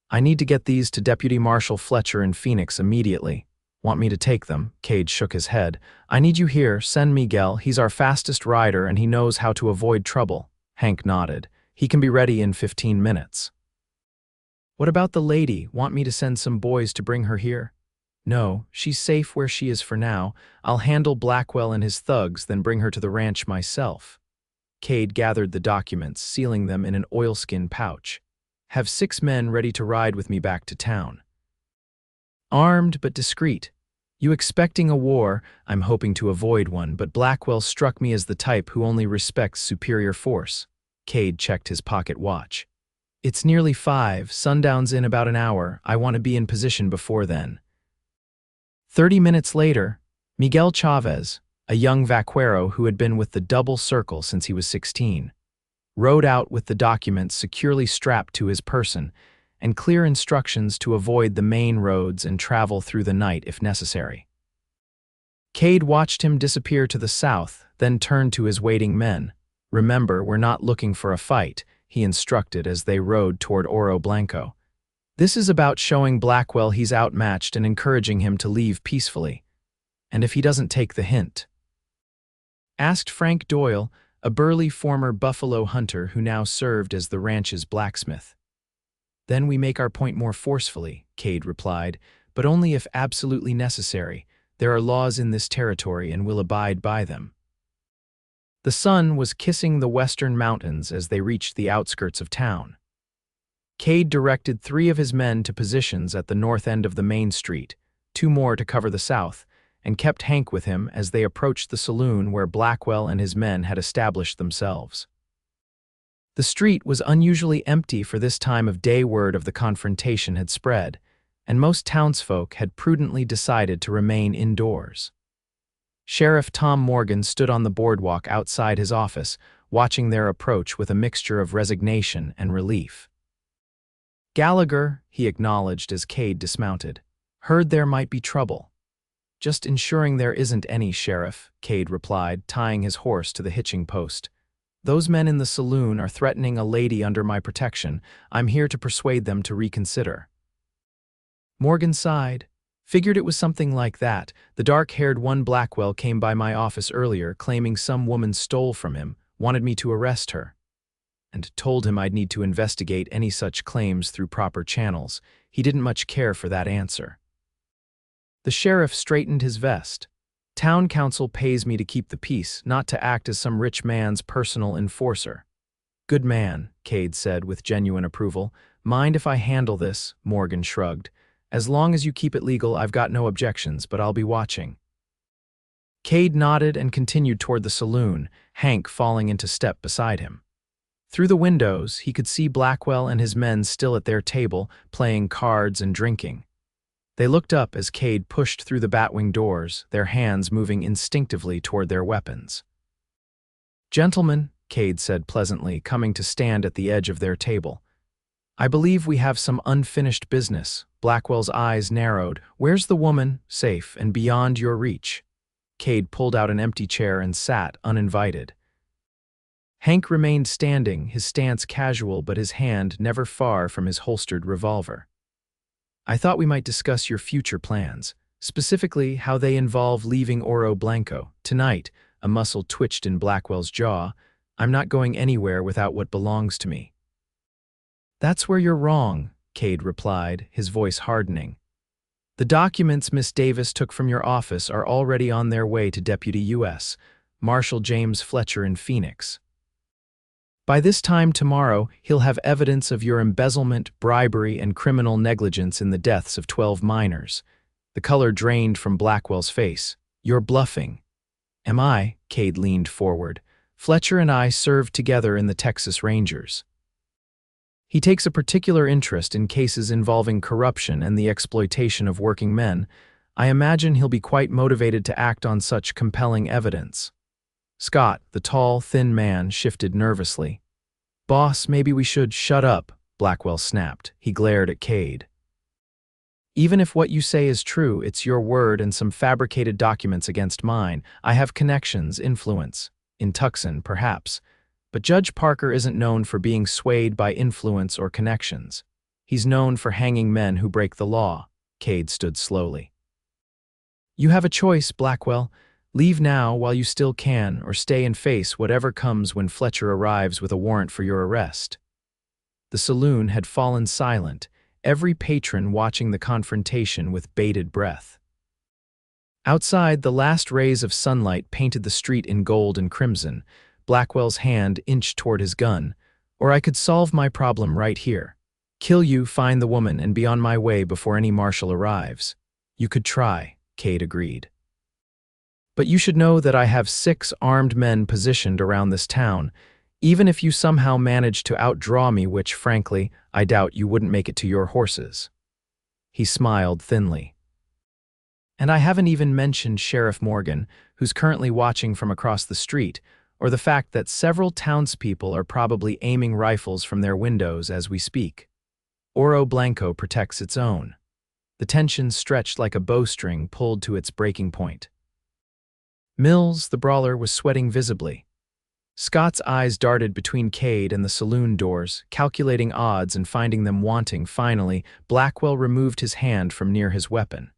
"I need to get these to Deputy Marshal Fletcher in Phoenix immediately." "Want me to take them?" Kade shook his head. "I need you here. Send Miguel. He's our fastest rider and he knows how to avoid trouble." Hank nodded. "He can be ready in 15 minutes. "What about the lady? Want me to send some boys to bring her here?" "No, she's safe where she is for now. I'll handle Blackwell and his thugs, then bring her to the ranch myself." Kade gathered the documents, sealing them in an oilskin pouch. "Have 6 men ready to ride with me back to town. Armed but discreet. You expecting a war? I'm hoping to avoid one, but Blackwell struck me as the type who only respects superior force." Kade checked his pocket watch. "It's nearly 5, sundown's in about an hour. I want to be in position before then." 30 minutes later, Miguel Chavez, a young vaquero who had been with the Double Circle since he was 16, rode out with the documents securely strapped to his person and clear instructions to avoid the main roads and travel through the night if necessary. Kade watched him disappear to the south, then turned to his waiting men. "Remember, we're not looking for a fight," he instructed as they rode toward Oro Blanco. This is about showing Blackwell he's outmatched and encouraging him to leave peacefully. And if he doesn't take the hint? Asked Frank Doyle, a burly former buffalo hunter who now served as the ranch's blacksmith. Then we make our point more forcefully, Kade replied, but only if absolutely necessary. There are laws in this territory and we'll abide by them. The sun was kissing the western mountains as they reached the outskirts of town. Kade directed 3 of his men to positions at the north end of the main street, 2 more to cover the south, and kept Hank with him as they approached the saloon where Blackwell and his men had established themselves. The street was unusually empty for this time of day. Word of the confrontation had spread, and most townsfolk had prudently decided to remain indoors. Sheriff Tom Morgan stood on the boardwalk outside his office, watching their approach with a mixture of resignation and relief. Gallagher, he acknowledged as Kade dismounted, heard there might be trouble. Just ensuring there isn't any, Sheriff, Kade replied, tying his horse to the hitching post. Those men in the saloon are threatening a lady under my protection. I'm here to persuade them to reconsider. Morgan sighed. Figured it was something like that. The dark-haired one Blackwell came by my office earlier, claiming some woman stole from him, wanted me to arrest her, and told him I'd need to investigate any such claims through proper channels. He didn't much care for that answer. The sheriff straightened his vest. Town council pays me to keep the peace, not to act as some rich man's personal enforcer. Good man, Kade said with genuine approval. Mind if I handle this? Morgan shrugged. As long as you keep it legal, I've got no objections, but I'll be watching. Kade nodded and continued toward the saloon, Hank falling into step beside him. Through the windows, he could see Blackwell and his men still at their table, playing cards and drinking. They looked up as Kade pushed through the batwing doors, their hands moving instinctively toward their weapons. Gentlemen, Kade said pleasantly, coming to stand at the edge of their table. I believe we have some unfinished business. Blackwell's eyes narrowed. Where's the woman? Safe and beyond your reach. Kade pulled out an empty chair and sat, uninvited. Hank remained standing, his stance casual but his hand never far from his holstered revolver. I thought we might discuss your future plans, specifically how they involve leaving Oro Blanco. Tonight, a muscle twitched in Blackwell's jaw. I'm not going anywhere without what belongs to me. That's where you're wrong, Kade replied, his voice hardening. The documents Miss Davis took from your office are already on their way to Deputy U.S. Marshal James Fletcher in Phoenix. By this time tomorrow, he'll have evidence of your embezzlement, bribery, and criminal negligence in the deaths of 12 minors. The color drained from Blackwell's face. You're bluffing. Am I? Kade leaned forward. Fletcher and I served together in the Texas Rangers. He takes a particular interest in cases involving corruption and the exploitation of working men. I imagine he'll be quite motivated to act on such compelling evidence. Scott, the tall, thin man, shifted nervously. Boss, maybe we should shut up, Blackwell snapped. He glared at Kade. Even if what you say is true, it's your word and some fabricated documents against mine. I have connections, influence. In Tucson, perhaps. But Judge Parker isn't known for being swayed by influence or connections. He's known for hanging men who break the law. Kade stood slowly. You have a choice, Blackwell. Leave now while you still can, or stay and face whatever comes when Fletcher arrives with a warrant for your arrest. The saloon had fallen silent, every patron watching the confrontation with bated breath. Outside, the last rays of sunlight painted the street in gold and crimson. Blackwell's hand inched toward his gun. Or I could solve my problem right here. Kill you, find the woman, and be on my way before any marshal arrives. You could try, Kade agreed. But you should know that I have 6 armed men positioned around this town, even if you somehow manage to outdraw me, which, frankly, I doubt you wouldn't make it to your horses. He smiled thinly. And I haven't even mentioned Sheriff Morgan, who's currently watching from across the street, or the fact that several townspeople are probably aiming rifles from their windows as we speak. Oro Blanco protects its own. The tension stretched like a bowstring pulled to its breaking point. Mills, the brawler, was sweating visibly. Scott's eyes darted between Kade and the saloon doors, calculating odds and finding them wanting. Finally, Blackwell removed his hand from near his weapon.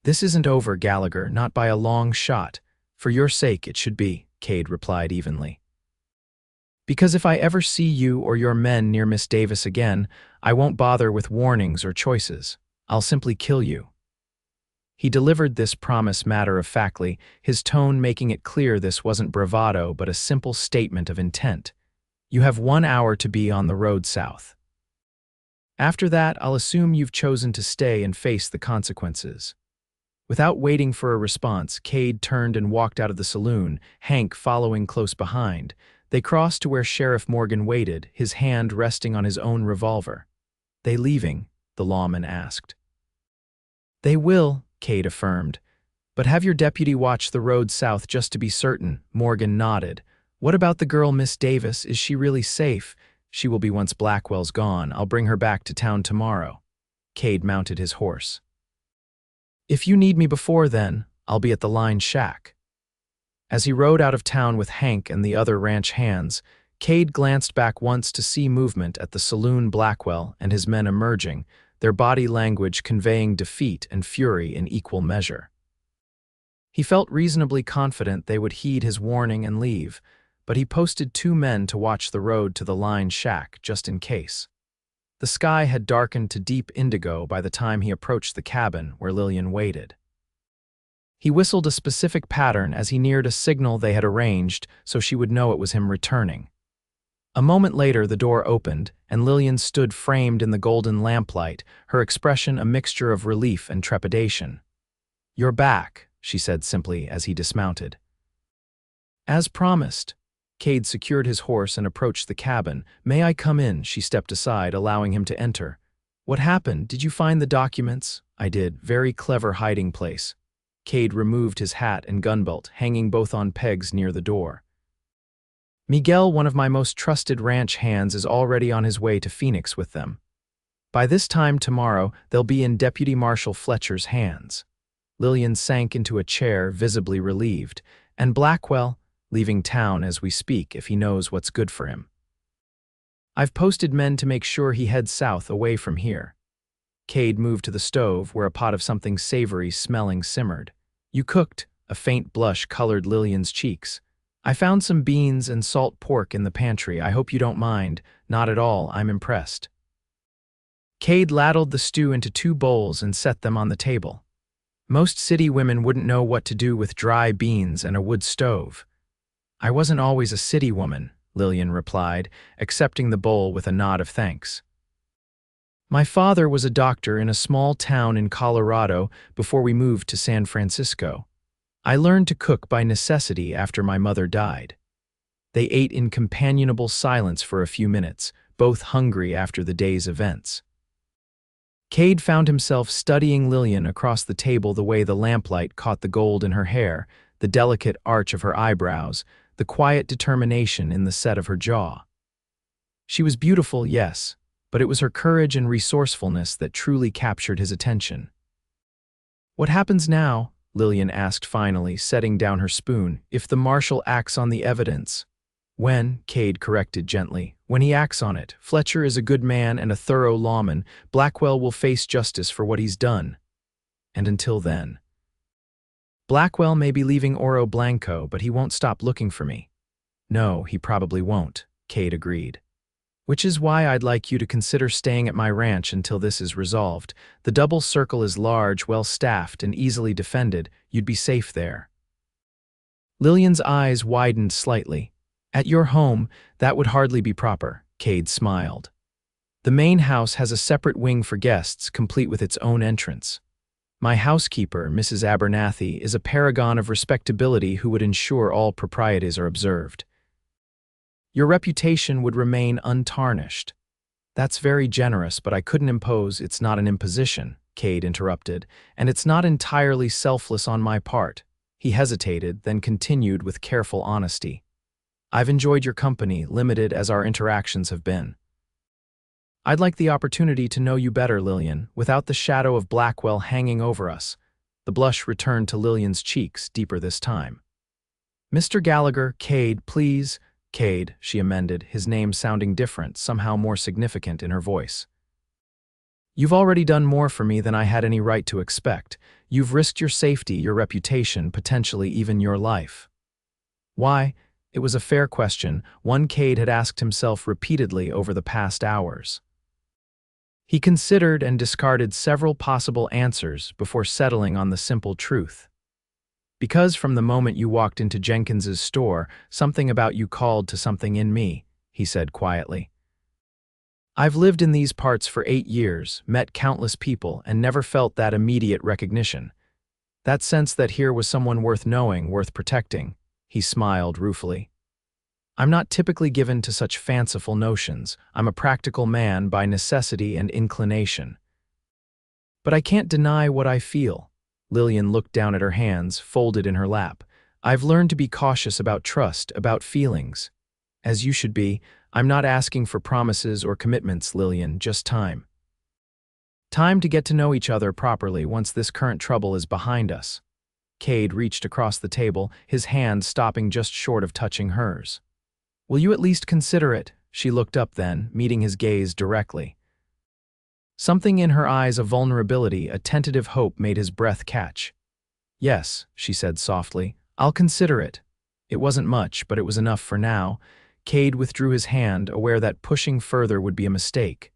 "This isn't over, Gallagher, not by a long shot. For your sake it should be," Kade replied evenly. "Because if I ever see you or your men near Miss Davis again, I won't bother with warnings or choices. I'll simply kill you." He delivered this promise matter-of-factly, his tone making it clear this wasn't bravado but a simple statement of intent. "You have 1 hour to be on the road south. After that, I'll assume you've chosen to stay and face the consequences." Without waiting for a response, Kade turned and walked out of the saloon, Hank following close behind. They crossed to where Sheriff Morgan waited, his hand resting on his own revolver. "They leaving?" the lawman asked. "They will," Kade affirmed. "But have your deputy watch the road south just to be certain." Morgan nodded. "What about the girl, Miss Davis? Is she really safe?" "She will be once Blackwell's gone. I'll bring her back to town tomorrow." Kade mounted his horse. "If you need me before then, I'll be at the line shack." As he rode out of town with Hank and the other ranch hands, Kade glanced back once to see movement at the saloon. Blackwell and his men emerging, their body language conveying defeat and fury in equal measure. He felt reasonably confident they would heed his warning and leave, but he posted 2 men to watch the road to the line shack just in case. The sky had darkened to deep indigo by the time he approached the cabin where Lillian waited. He whistled a specific pattern as he neared a signal they had arranged so she would know it was him returning. A moment later, the door opened, and Lillian stood framed in the golden lamplight, her expression a mixture of relief and trepidation. "You're back," she said simply as he dismounted. As promised. Kade secured his horse and approached the cabin. "May I come in?" She stepped aside, allowing him to enter. "What happened? Did you find the documents?" "I did. Very clever hiding place." Kade removed his hat and gunbelt, hanging both on pegs near the door. "Miguel, one of my most trusted ranch hands, is already on his way to Phoenix with them. By this time tomorrow, they'll be in Deputy Marshal Fletcher's hands." Lillian sank into a chair, visibly relieved. "And Blackwell, leaving town as we speak if he knows what's good for him. I've posted men to make sure he heads south away from here." Kade moved to the stove where a pot of something savory smelling simmered. "You cooked?" A faint blush colored Lillian's cheeks. "I found some beans and salt pork in the pantry. I hope you don't mind." "Not at all. I'm impressed." Kade ladled the stew into 2 bowls and set them on the table. "Most city women wouldn't know what to do with dry beans and a wood stove." "I wasn't always a city woman," Lillian replied, accepting the bowl with a nod of thanks. "My father was a doctor in a small town in Colorado before we moved to San Francisco. I learned to cook by necessity after my mother died." They ate in companionable silence for a few minutes, both hungry after the day's events. Kade found himself studying Lillian across the table, the way the lamplight caught the gold in her hair, the delicate arch of her eyebrows, the quiet determination in the set of her jaw. She was beautiful, yes, but it was her courage and resourcefulness that truly captured his attention. "What happens now?" Lillian asked finally, setting down her spoon. "If the marshal acts on the evidence." "When," Kade corrected gently, "when he acts on it. Fletcher is a good man and a thorough lawman. Blackwell will face justice for what he's done. And until then. Blackwell may be leaving Oro Blanco, but he won't stop looking for me." "No, he probably won't," Kade agreed. "Which is why I'd like you to consider staying at my ranch until this is resolved. The double circle is large, well-staffed, and easily defended. You'd be safe there." Lillian's eyes widened slightly. "At your home, that would hardly be proper," Kade smiled. "The main house has a separate wing for guests, complete with its own entrance. My housekeeper, Mrs. Abernathy, is a paragon of respectability who would ensure all proprieties are observed. Your reputation would remain untarnished." "That's very generous, but I couldn't impose." "It's not an imposition," Kade interrupted, "and it's not entirely selfless on my part." He hesitated, then continued with careful honesty. "I've enjoyed your company, limited as our interactions have been. I'd like the opportunity to know you better, Lillian, without the shadow of Blackwell hanging over us." The blush returned to Lillian's cheeks, deeper this time. "Mr. Gallagher, Kade, please." Kade, she amended, his name sounding different, somehow more significant in her voice. You've already done more for me than I had any right to expect. You've risked your safety, your reputation, potentially even your life. Why? It was a fair question, one Kade had asked himself repeatedly over the past hours. He considered and discarded several possible answers before settling on the simple truth. Because from the moment you walked into Jenkins's store, something about you called to something in me, he said quietly. I've lived in these parts for 8 years, met countless people, and never felt that immediate recognition. That sense that here was someone worth knowing, worth protecting. He smiled ruefully. I'm not typically given to such fanciful notions. I'm a practical man by necessity and inclination. But I can't deny what I feel. Lillian looked down at her hands, folded in her lap. I've learned to be cautious about trust, about feelings. As you should be, I'm not asking for promises or commitments, Lillian, just time. Time to get to know each other properly once this current trouble is behind us. Kade reached across the table, his hand stopping just short of touching hers. Will you at least consider it? She looked up then, meeting his gaze directly. Something in her eyes of vulnerability, a tentative hope made his breath catch. Yes, she said softly, I'll consider it. It wasn't much, but it was enough for now. Kade withdrew his hand, aware that pushing further would be a mistake.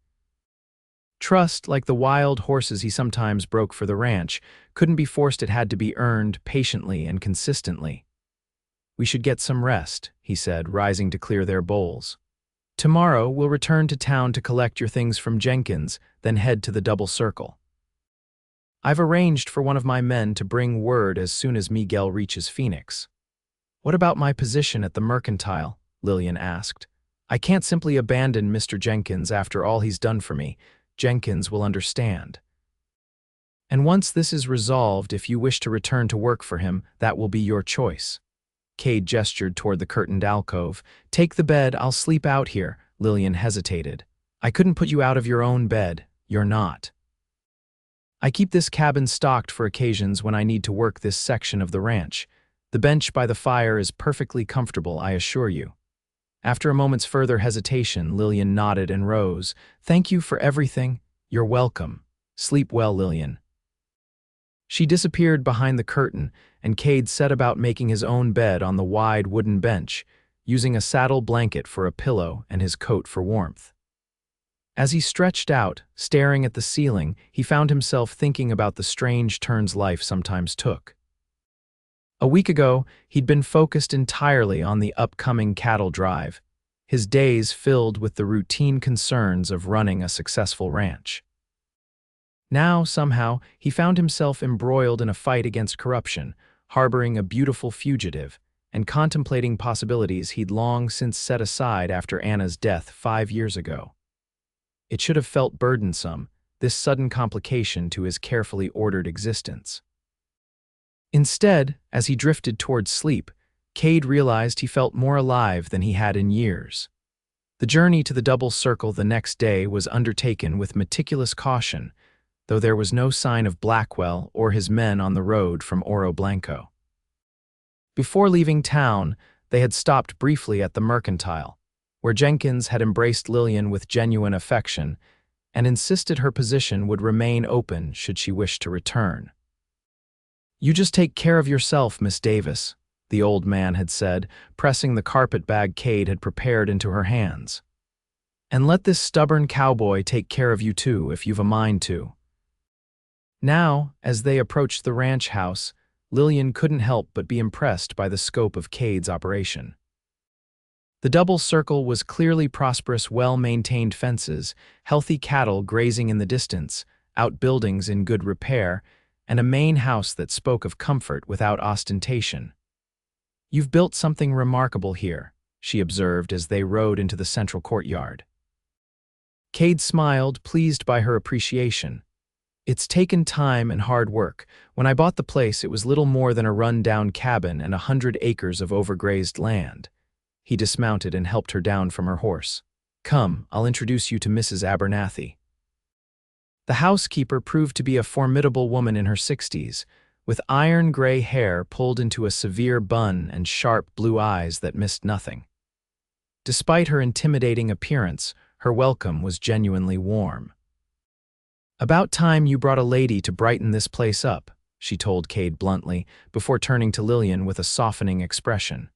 Trust, like the wild horses he sometimes broke for the ranch, couldn't be forced, it had to be earned patiently and consistently. We should get some rest, he said, rising to clear their bowls. Tomorrow we'll return to town to collect your things from Jenkins, then head to the double circle. I've arranged for one of my men to bring word as soon as Miguel reaches Phoenix. What about my position at the mercantile? Lillian asked. I can't simply abandon Mr. Jenkins after all he's done for me. Jenkins will understand. And once this is resolved, if you wish to return to work for him, that will be your choice. Kade gestured toward the curtained alcove. Take the bed, I'll sleep out here. Lillian hesitated. I couldn't put you out of your own bed. You're not. I keep this cabin stocked for occasions when I need to work this section of the ranch. The bench by the fire is perfectly comfortable, I assure you. After a moment's further hesitation, Lillian nodded and rose. Thank you for everything. You're welcome. Sleep well, Lillian. She disappeared behind the curtain, and Kade set about making his own bed on the wide wooden bench, using a saddle blanket for a pillow and his coat for warmth. As he stretched out, staring at the ceiling, he found himself thinking about the strange turns life sometimes took. A week ago, he'd been focused entirely on the upcoming cattle drive, his days filled with the routine concerns of running a successful ranch. Now, somehow, he found himself embroiled in a fight against corruption, harboring a beautiful fugitive, and contemplating possibilities he'd long since set aside after Anna's death 5 years ago. It should have felt burdensome, this sudden complication to his carefully ordered existence. Instead, as he drifted towards sleep, Kade realized he felt more alive than he had in years. The journey to the double circle the next day was undertaken with meticulous caution, though there was no sign of Blackwell or his men on the road from Oro Blanco. Before leaving town, they had stopped briefly at the mercantile, where Jenkins had embraced Lillian with genuine affection and insisted her position would remain open should she wish to return. You just take care of yourself, Miss Davis, the old man had said, pressing the carpet bag Kade had prepared into her hands. And let this stubborn cowboy take care of you too, if you've a mind to. Now, as they approached the ranch house, Lillian couldn't help but be impressed by the scope of Kade's operation. The double circle was clearly prosperous, well-maintained fences, healthy cattle grazing in the distance, outbuildings in good repair, and a main house that spoke of comfort without ostentation. You've built something remarkable here, she observed as they rode into the central courtyard. Kade smiled, pleased by her appreciation. It's taken time and hard work. When I bought the place, it was little more than a run-down cabin and 100 acres of overgrazed land. He dismounted and helped her down from her horse. Come, I'll introduce you to Mrs. Abernathy. The housekeeper proved to be a formidable woman in her 60s, with iron-gray hair pulled into a severe bun and sharp blue eyes that missed nothing. Despite her intimidating appearance, her welcome was genuinely warm. "About time you brought a lady to brighten this place up," she told Kade bluntly, before turning to Lillian with a softening expression.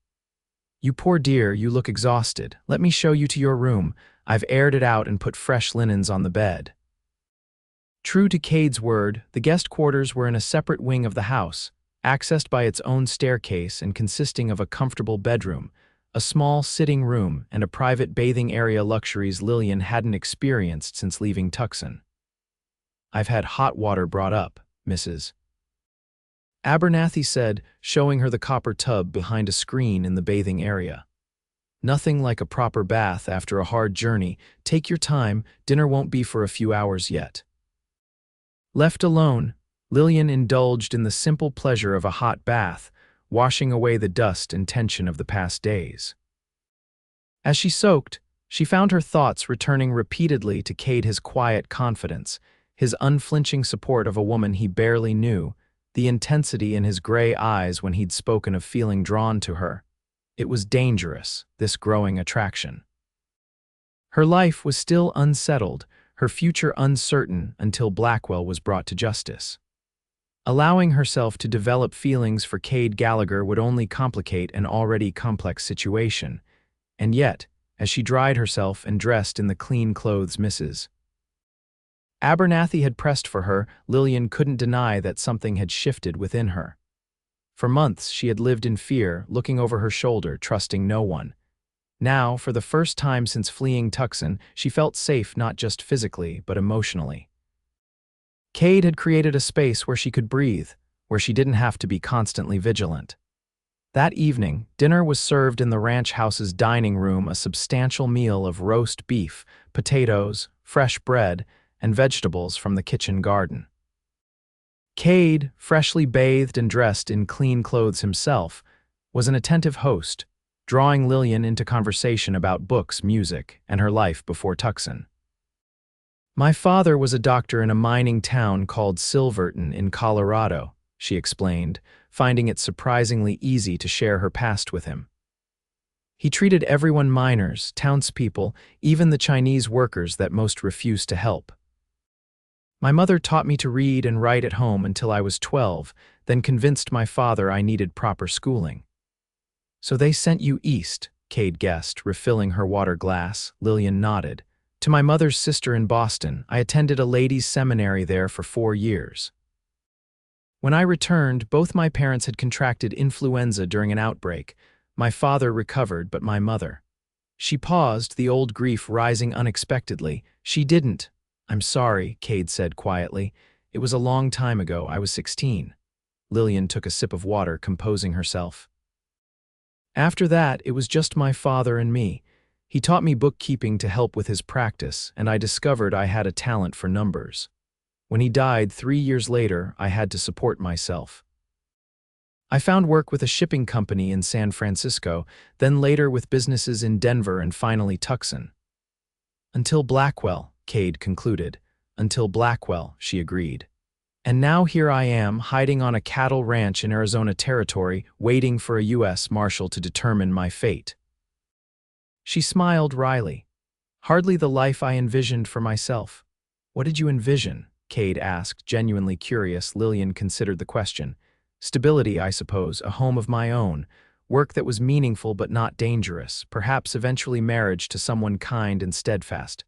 "You poor dear, you look exhausted. Let me show you to your room. I've aired it out and put fresh linens on the bed." True to Kade's word, the guest quarters were in a separate wing of the house, accessed by its own staircase and consisting of a comfortable bedroom, a small sitting room, and a private bathing area, luxuries Lillian hadn't experienced since leaving Tucson. "I've had hot water brought up, Mrs. Abernathy said, showing her the copper tub behind a screen in the bathing area. "Nothing like a proper bath after a hard journey. Take your time, dinner won't be for a few hours yet." Left alone, Lillian indulged in the simple pleasure of a hot bath, washing away the dust and tension of the past days. As she soaked, she found her thoughts returning repeatedly to Kade, his quiet confidence, his unflinching support of a woman he barely knew, the intensity in his gray eyes when he'd spoken of feeling drawn to her. It was dangerous, this growing attraction. Her life was still unsettled, her future uncertain until Blackwell was brought to justice. Allowing herself to develop feelings for Kade Gallagher would only complicate an already complex situation, and yet, as she dried herself and dressed in the clean clothes Mrs. Abernathy had pressed for her, Lillian couldn't deny that something had shifted within her. For months she had lived in fear, looking over her shoulder, trusting no one. Now, for the first time since fleeing Tucson, she felt safe not just physically, but emotionally. Kade had created a space where she could breathe, where she didn't have to be constantly vigilant. That evening, dinner was served in the ranch house's dining room, a substantial meal of roast beef, potatoes, fresh bread, and vegetables from the kitchen garden. Kade, freshly bathed and dressed in clean clothes himself, was an attentive host, drawing Lillian into conversation about books, music, and her life before Tucson. "My father was a doctor in a mining town called Silverton in Colorado," she explained, finding it surprisingly easy to share her past with him. "He treated everyone, miners, townspeople, even the Chinese workers that most refused to help. My mother taught me to read and write at home until I was 12, then convinced my father I needed proper schooling." "So they sent you east," Kade guessed, refilling her water glass. Lillian nodded. "To my mother's sister in Boston. I attended a ladies' seminary there for 4 years. When I returned, both my parents had contracted influenza during an outbreak. My father recovered, but my mother—" She paused, the old grief rising unexpectedly. "She didn't." "I'm sorry," Kade said quietly. "It was a long time ago. I was 16. Lillian took a sip of water, composing herself. "After that, it was just my father and me. He taught me bookkeeping to help with his practice, and I discovered I had a talent for numbers. When he died 3 years later, I had to support myself. I found work with a shipping company in San Francisco, then later with businesses in Denver and finally Tucson." "Until Blackwell," Kade concluded. "Until Blackwell," she agreed. "And now here I am, hiding on a cattle ranch in Arizona Territory, waiting for a U.S. Marshal to determine my fate." She smiled wryly. "Hardly the life I envisioned for myself." "What did you envision?" Kade asked, genuinely curious. Lillian considered the question. "Stability, I suppose, a home of my own, work that was meaningful but not dangerous, perhaps eventually marriage to someone kind and steadfast."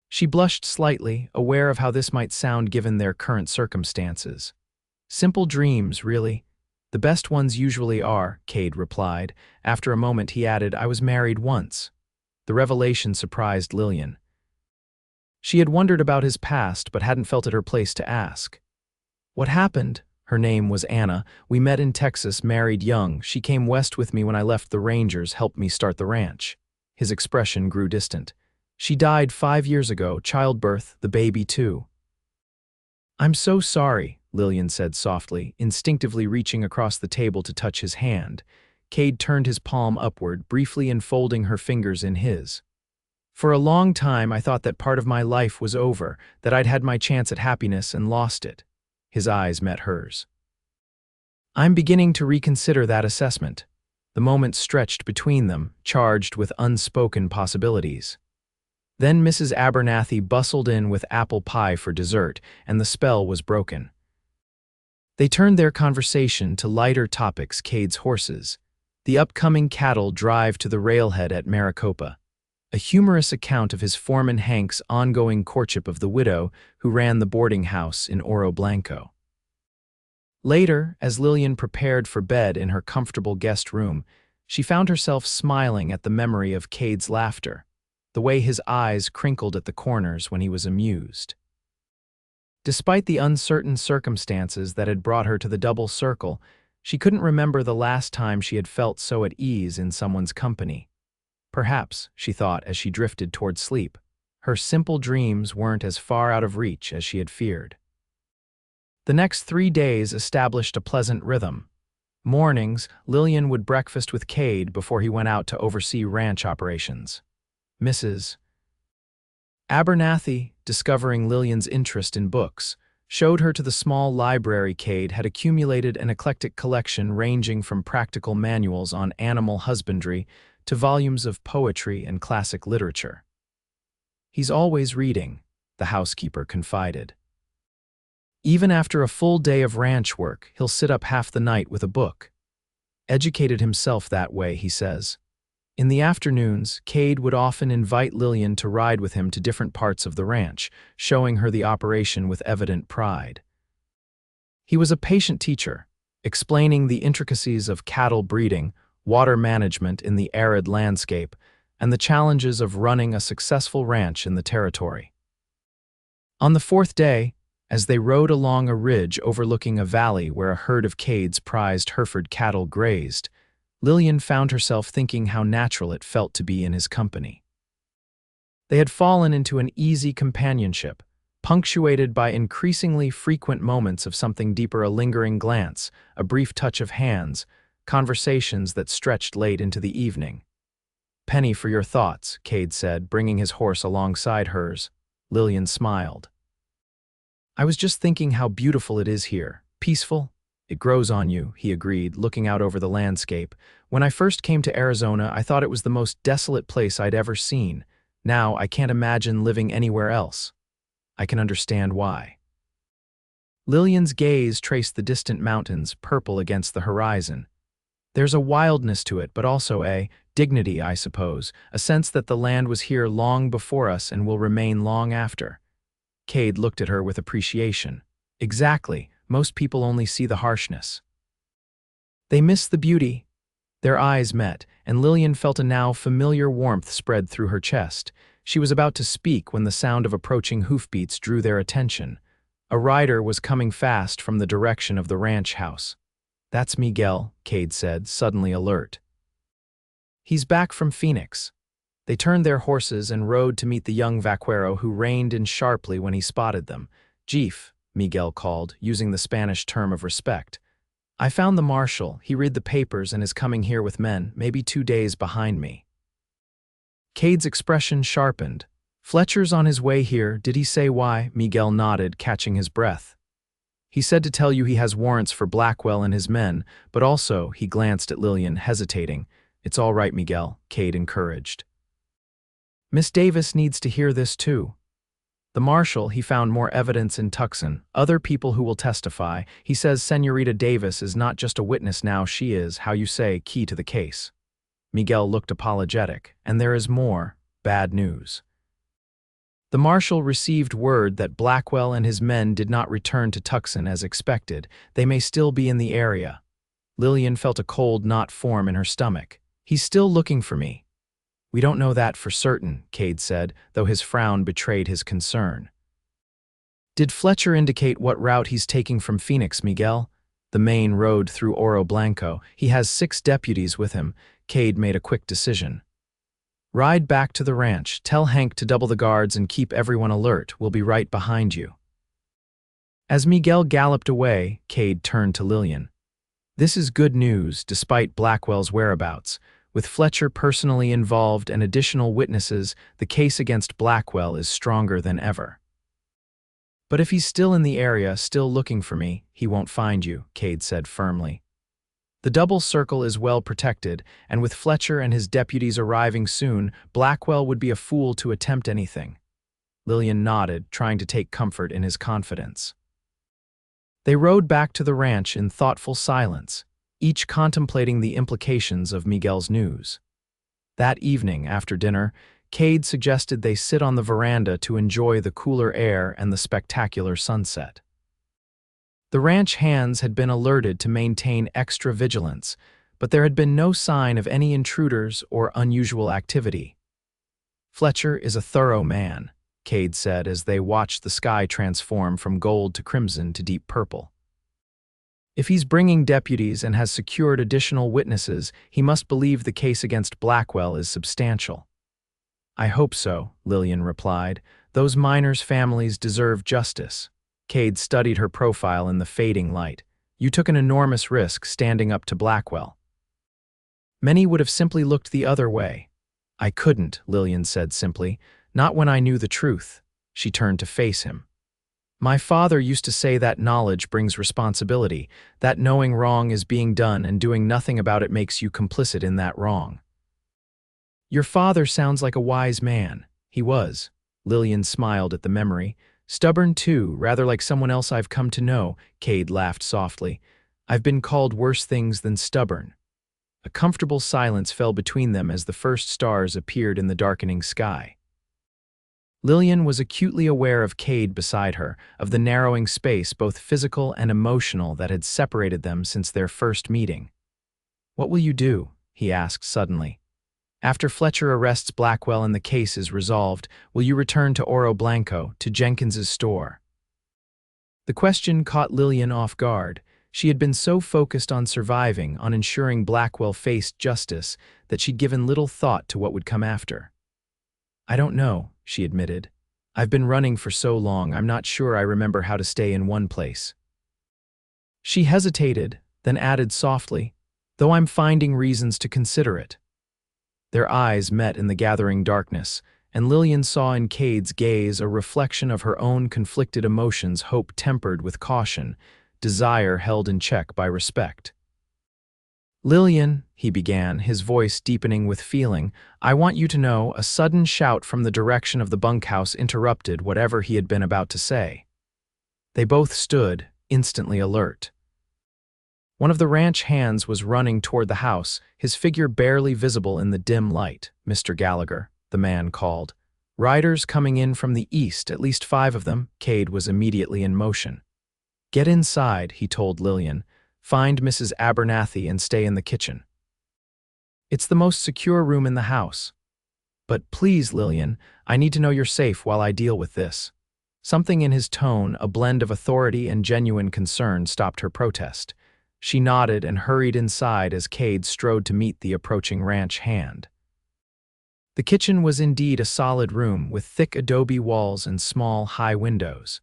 She blushed slightly, aware of how this might sound given their current circumstances. "Simple dreams, really. The best ones usually are," Kade replied. After a moment he added, "I was married once." The revelation surprised Lillian. She had wondered about his past but hadn't felt it her place to ask. "What happened?" Her name was Anna. "We met in Texas, married young. She came west with me when I left the Rangers, helped me start the ranch." His expression grew distant. "She died 5 years ago, childbirth, the baby too." "I'm so sorry," Lillian said softly, instinctively reaching across the table to touch his hand. Kade turned his palm upward, briefly enfolding her fingers in his. "For a long time I thought that part of my life was over, that I'd had my chance at happiness and lost it." His eyes met hers. "I'm beginning to reconsider that assessment. The moment stretched between them, charged with unspoken possibilities. Then Mrs. Abernathy bustled in with apple pie for dessert, and the spell was broken. They turned their conversation to lighter topics: Kade's horses, the upcoming cattle drive to the railhead at Maricopa, a humorous account of his foreman Hank's ongoing courtship of the widow who ran the boarding house in Oro Blanco. Later, as Lillian prepared for bed in her comfortable guest room, she found herself smiling at the memory of Kade's laughter, the way his eyes crinkled at the corners when he was amused. Despite the uncertain circumstances that had brought her to the double circle, she couldn't remember the last time she had felt so at ease in someone's company. Perhaps, she thought as she drifted toward sleep, her simple dreams weren't as far out of reach as she had feared. The next 3 days established a pleasant rhythm. Mornings, Lillian would breakfast with Kade before he went out to oversee ranch operations. Mrs. Abernathy, discovering Lillian's interest in books, showed her to the small library. Kade had accumulated an eclectic collection ranging from practical manuals on animal husbandry to volumes of poetry and classic literature. "He's always reading," the housekeeper confided. "Even after a full day of ranch work, he'll sit up half the night with a book. Educated himself that way," he says. In the afternoons, Kade would often invite Lillian to ride with him to different parts of the ranch, showing her the operation with evident pride. He was a patient teacher, explaining the intricacies of cattle breeding, water management in the arid landscape, and the challenges of running a successful ranch in the territory. On the 4th day, as they rode along a ridge overlooking a valley where a herd of Kade's prized Hereford cattle grazed, Lillian found herself thinking how natural it felt to be in his company. They had fallen into an easy companionship, punctuated by increasingly frequent moments of something deeper: a lingering glance, a brief touch of hands, conversations that stretched late into the evening. "Penny for your thoughts," Kade said, bringing his horse alongside hers. Lillian smiled. "I was just thinking how beautiful it is here. Peaceful. It grows on you," he agreed, looking out over the landscape. "When I first came to Arizona, I thought it was the most desolate place I'd ever seen. Now I can't imagine living anywhere else. I can understand why." Lillian's gaze traced the distant mountains, purple against the horizon. "There's a wildness to it, but also a dignity, I suppose, a sense that the land was here long before us and will remain long after." Kade looked at her with appreciation. "Exactly. Most people only see the harshness. They miss the beauty." Their eyes met, and Lillian felt a now familiar warmth spread through her chest. She was about to speak when the sound of approaching hoofbeats drew their attention. A rider was coming fast from the direction of the ranch house. "That's Miguel," Kade said, suddenly alert. "He's back from Phoenix." They turned their horses and rode to meet the young vaquero, who reined in sharply when he spotted them. "Jeef," Miguel called, using the Spanish term of respect. "I found the marshal. He read the papers and is coming here with men, maybe 2 days behind me." Kade's expression sharpened. "Fletcher's on his way here. Did he say why?" Miguel nodded, catching his breath. "He said to tell you he has warrants for Blackwell and his men, but also," he glanced at Lillian, hesitating. "It's all right, Miguel," Kade encouraged. "Miss Davis needs to hear this too. The marshal, he found more evidence in Tucson, other people who will testify. He says Senorita Davis is not just a witness now, she is, how you say, key to the case." Miguel looked apologetic. "And there is more, bad news. The marshal received word that Blackwell and his men did not return to Tucson as expected. They may still be in the area." Lillian felt a cold knot form in her stomach. "He's still looking for me." "We don't know that for certain," Kade said, though his frown betrayed his concern. "Did Fletcher indicate what route he's taking from Phoenix, Miguel?" "The main road through Oro Blanco. He has 6 deputies with him." Kade made a quick decision. "Ride back to the ranch. Tell Hank to double the guards and keep everyone alert. We'll be right behind you." As Miguel galloped away, Kade turned to Lillian. "This is good news, despite Blackwell's whereabouts. With Fletcher personally involved and additional witnesses, the case against Blackwell is stronger than ever. But if he's still in the area, still looking for me, he won't find you," Kade said firmly. The double circle is well protected, and with Fletcher and his deputies arriving soon, Blackwell would be a fool to attempt anything. Lillian nodded, trying to take comfort in his confidence. They rode back to the ranch in thoughtful silence, each contemplating the implications of Miguel's news. That evening, after dinner, Kade suggested they sit on the veranda to enjoy the cooler air and the spectacular sunset. The ranch hands had been alerted to maintain extra vigilance, but there had been no sign of any intruders or unusual activity. "Fletcher is a thorough man," Kade said as they watched the sky transform from gold to crimson to deep purple. "If he's bringing deputies and has secured additional witnesses, he must believe the case against Blackwell is substantial." "I hope so," Lillian replied. "Those miners' families deserve justice." Kade studied her profile in the fading light. "You took an enormous risk standing up to Blackwell. Many would have simply looked the other way." "I couldn't," Lillian said simply. "Not when I knew the truth." She turned to face him. "My father used to say that knowledge brings responsibility, that knowing wrong is being done and doing nothing about it makes you complicit in that wrong." "Your father sounds like a wise man." "He was." Lillian smiled at the memory. "Stubborn too, rather like someone else I've come to know." Kade laughed softly. "I've been called worse things than stubborn." A comfortable silence fell between them as the first stars appeared in the darkening sky. Lillian was acutely aware of Kade beside her, of the narrowing space, both physical and emotional, that had separated them since their first meeting. "What will you do?" he asked suddenly. "After Fletcher arrests Blackwell and the case is resolved, will you return to Oro Blanco, to Jenkins's store?" The question caught Lillian off guard. She had been so focused on surviving, on ensuring Blackwell faced justice, that she'd given little thought to what would come after. "I don't know," she admitted. "I've been running for so long, I'm not sure I remember how to stay in one place." She hesitated, then added softly, "Though I'm finding reasons to consider it." Their eyes met in the gathering darkness, and Lillian saw in Kade's gaze a reflection of her own conflicted emotions, hope tempered with caution, desire held in check by respect. "Lillian," he began, his voice deepening with feeling, "I want you to know." A sudden shout from the direction of the bunkhouse interrupted whatever he had been about to say. They both stood, instantly alert. One of the ranch hands was running toward the house, his figure barely visible in the dim light. "Mr. Gallagher," the man called. "Riders coming in from the east, at least 5 of them." Kade was immediately in motion. "Get inside," he told Lillian. "Find Mrs. Abernathy and stay in the kitchen. It's the most secure room in the house." "But please, Lillian, I need to know you're safe while I deal with this." Something in his tone, a blend of authority and genuine concern, stopped her protest. She nodded and hurried inside as Kade strode to meet the approaching ranch hand. The kitchen was indeed a solid room with thick adobe walls and small, high windows.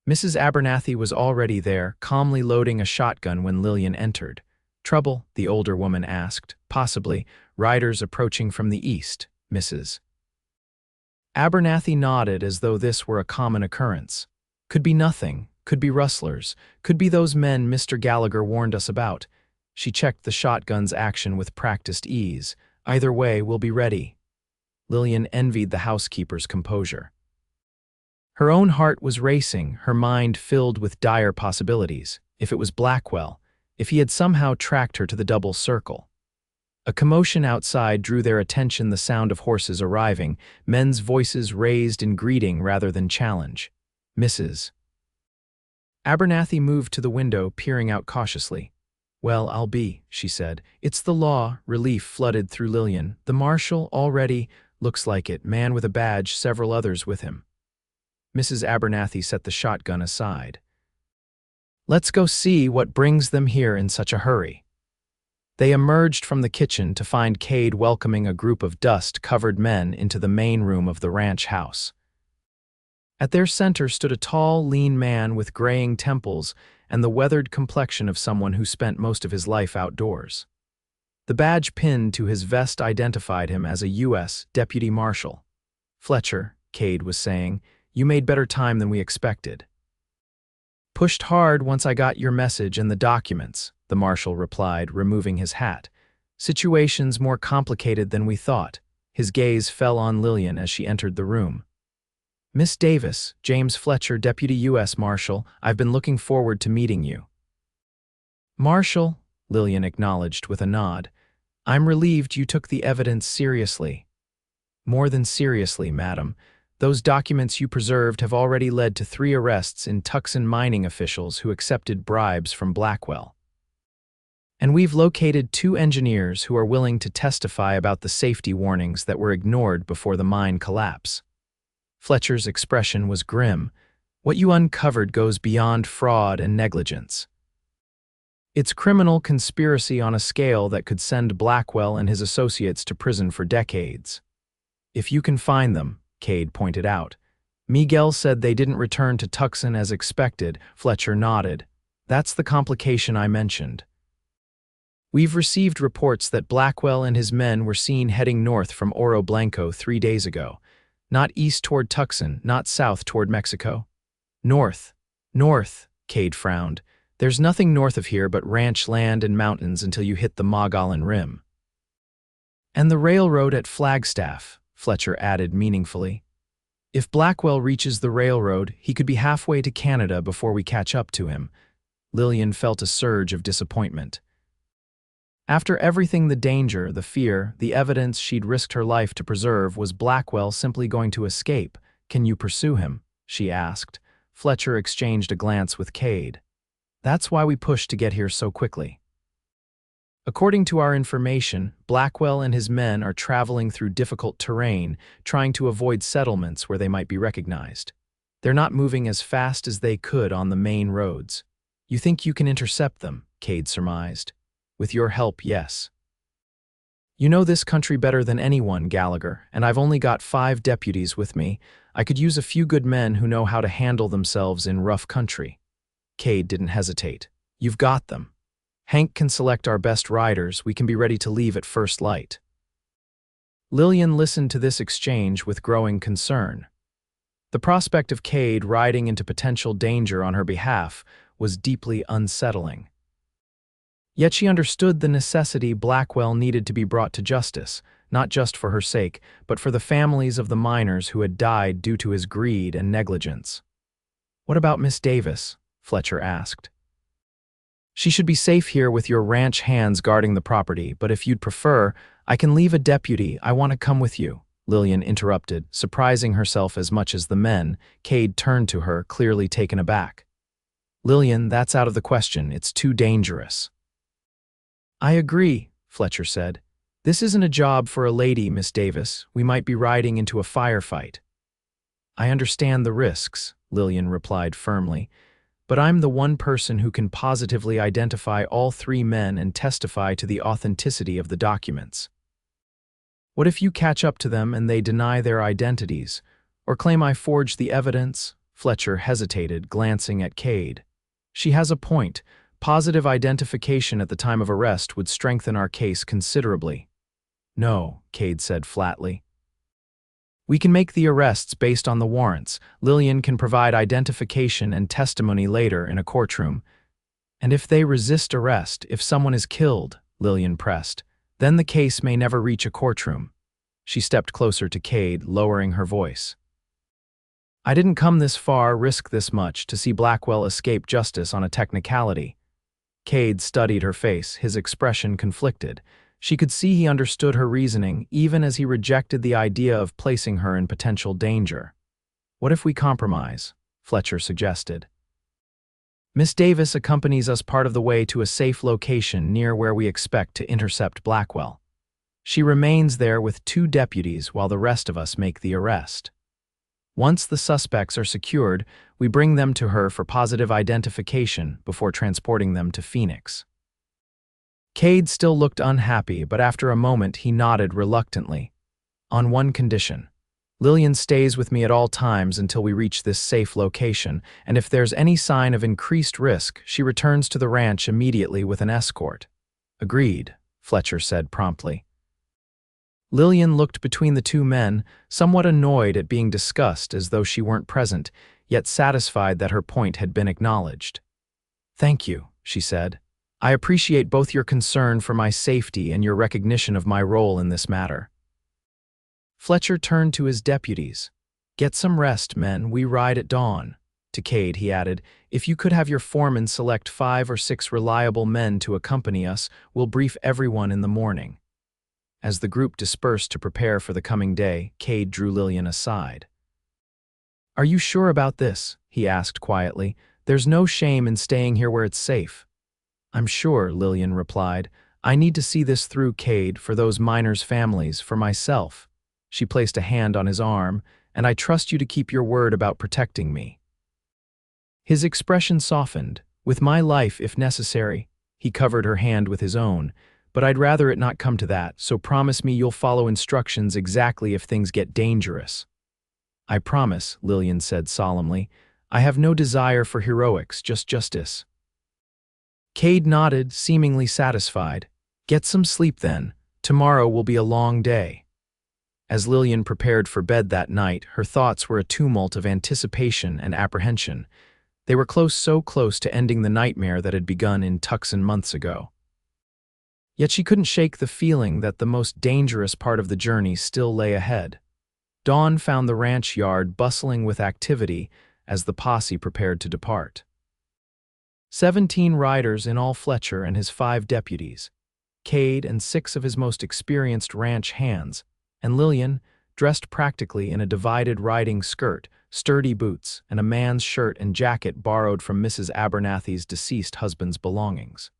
Mrs. Abernathy was already there, calmly loading a shotgun when Lillian entered. "Trouble?" the older woman asked. "Possibly. Riders approaching from the east, Mrs." Abernathy nodded as though this were a common occurrence. "Could be nothing. Could be rustlers. Could be those men Mr. Gallagher warned us about." She checked the shotgun's action with practiced ease. "Either way, we'll be ready." Lillian envied the housekeeper's composure. Her own heart was racing, her mind filled with dire possibilities. If it was Blackwell, if he had somehow tracked her to the double circle. A commotion outside drew their attention, the sound of horses arriving, men's voices raised in greeting rather than challenge. "Mrs." Abernathy moved to the window, peering out cautiously. "Well, I'll be," she said. "It's the law." Relief flooded through Lillian. "The marshal already?" "Looks like it. Man with a badge, several others with him." Mrs. Abernathy set the shotgun aside. "Let's go see what brings them here in such a hurry." They emerged from the kitchen to find Kade welcoming a group of dust-covered men into the main room of the ranch house. At their center stood a tall, lean man with graying temples and the weathered complexion of someone who spent most of his life outdoors. The badge pinned to his vest identified him as a U.S. Deputy Marshal. "Fletcher," Kade was saying, "you made better time than we expected." "Pushed hard once I got your message and the documents." the marshal replied, removing his hat. Situation's more complicated than we thought. His gaze fell on Lillian as she entered the room. Miss Davis, James Fletcher, Deputy U.S. Marshal, I've been looking forward to meeting you. Marshal, Lillian acknowledged with a nod, I'm relieved you took the evidence seriously. More than seriously, madam. Those documents you preserved have already led to 3 arrests in Tucson mining officials who accepted bribes from Blackwell. And we've located 2 engineers who are willing to testify about the safety warnings that were ignored before the mine collapse. Fletcher's expression was grim. What you uncovered goes beyond fraud and negligence. It's criminal conspiracy on a scale that could send Blackwell and his associates to prison for decades. If you can find them, Kade pointed out. Miguel said they didn't return to Tucson as expected. Fletcher nodded. That's the complication I mentioned. We've received reports that Blackwell and his men were seen heading north from Oro Blanco 3 days ago. Not east toward Tucson, not south toward Mexico. North. North, Kade frowned. There's nothing north of here but ranch land and mountains until you hit the Mogollon Rim. And the railroad at Flagstaff, Fletcher added meaningfully. If Blackwell reaches the railroad, he could be halfway to Canada before we catch up to him. Lillian felt a surge of disappointment. After everything, the danger, the fear, the evidence she'd risked her life to preserve, was Blackwell simply going to escape? Can you pursue him? She asked. Fletcher exchanged a glance with Kade. That's why we pushed to get here so quickly. According to our information, Blackwell and his men are traveling through difficult terrain, trying to avoid settlements where they might be recognized. They're not moving as fast as they could on the main roads. You think you can intercept them, Kade surmised. With your help, yes. You know this country better than anyone, Gallagher, and I've only got 5 deputies with me. I could use a few good men who know how to handle themselves in rough country. Kade didn't hesitate. You've got them. Hank can select our best riders. We can be ready to leave at first light. Lillian listened to this exchange with growing concern. The prospect of Kade riding into potential danger on her behalf was deeply unsettling. Yet she understood the necessity Blackwell needed to be brought to justice, not just for her sake, but for the families of the miners who had died due to his greed and negligence. What about Miss Davis? Fletcher asked. She should be safe here with your ranch hands guarding the property, but if you'd prefer, I can leave a deputy. I want to come with you, Lillian interrupted, surprising herself as much as the men. Kade turned to her, clearly taken aback. Lillian, that's out of the question. It's too dangerous. I agree, Fletcher said. This isn't a job for a lady, Miss Davis. We might be riding into a firefight. I understand the risks, Lillian replied firmly. But I'm the one person who can positively identify all 3 men and testify to the authenticity of the documents. What if you catch up to them and they deny their identities, or claim I forged the evidence? Fletcher hesitated, glancing at Kade. She has a point. Positive identification at the time of arrest would strengthen our case considerably. No, Kade said flatly. We can make the arrests based on the warrants. Lillian can provide identification and testimony later in a courtroom. And if they resist arrest, if someone is killed, Lillian pressed, then the case may never reach a courtroom. She stepped closer to Kade, lowering her voice. I didn't come this far, risk this much, to see Blackwell escape justice on a technicality. Kade studied her face, his expression conflicted. She could see he understood her reasoning, even as he rejected the idea of placing her in potential danger. What if we compromise? Fletcher suggested. Miss Davis accompanies us part of the way to a safe location near where we expect to intercept Blackwell. She remains there with 2 deputies while the rest of us make the arrest. Once the suspects are secured, we bring them to her for positive identification before transporting them to Phoenix. Kade still looked unhappy, but after a moment he nodded reluctantly. On one condition. Lillian stays with me at all times until we reach this safe location, and if there's any sign of increased risk, she returns to the ranch immediately with an escort. Agreed, Fletcher said promptly. Lillian looked between the 2 men, somewhat annoyed at being discussed as though she weren't present, yet satisfied that her point had been acknowledged. Thank you, she said. I appreciate both your concern for my safety and your recognition of my role in this matter." Fletcher turned to his deputies. "Get some rest, men. We ride at dawn." To Kade, he added, "If you could have your foreman select 5 or 6 reliable men to accompany us, we'll brief everyone in the morning." As the group dispersed to prepare for the coming day, Kade drew Lillian aside. "Are you sure about this?" he asked quietly. "There's no shame in staying here where it's safe." "I'm sure," Lillian replied. "I need to see this through, Kade, for those miners' families, for myself." She placed a hand on his arm. "And I trust you to keep your word about protecting me." His expression softened. "With my life, if necessary." He covered her hand with his own. "But I'd rather it not come to that, so promise me you'll follow instructions exactly if things get dangerous." "I promise," Lillian said solemnly. "I have no desire for heroics, just justice." Kade nodded, seemingly satisfied. "Get some sleep then. Tomorrow will be a long day." As Lillian prepared for bed that night, her thoughts were a tumult of anticipation and apprehension. They were so close to ending the nightmare that had begun in Tucson months ago. Yet she couldn't shake the feeling that the most dangerous part of the journey still lay ahead. Dawn found the ranch yard bustling with activity as the posse prepared to depart. 17 riders in all, Fletcher and his 5 deputies, Kade and 6 of his most experienced ranch hands, and Lillian, dressed practically in a divided riding skirt, sturdy boots, and a man's shirt and jacket borrowed from Mrs. Abernathy's deceased husband's belongings.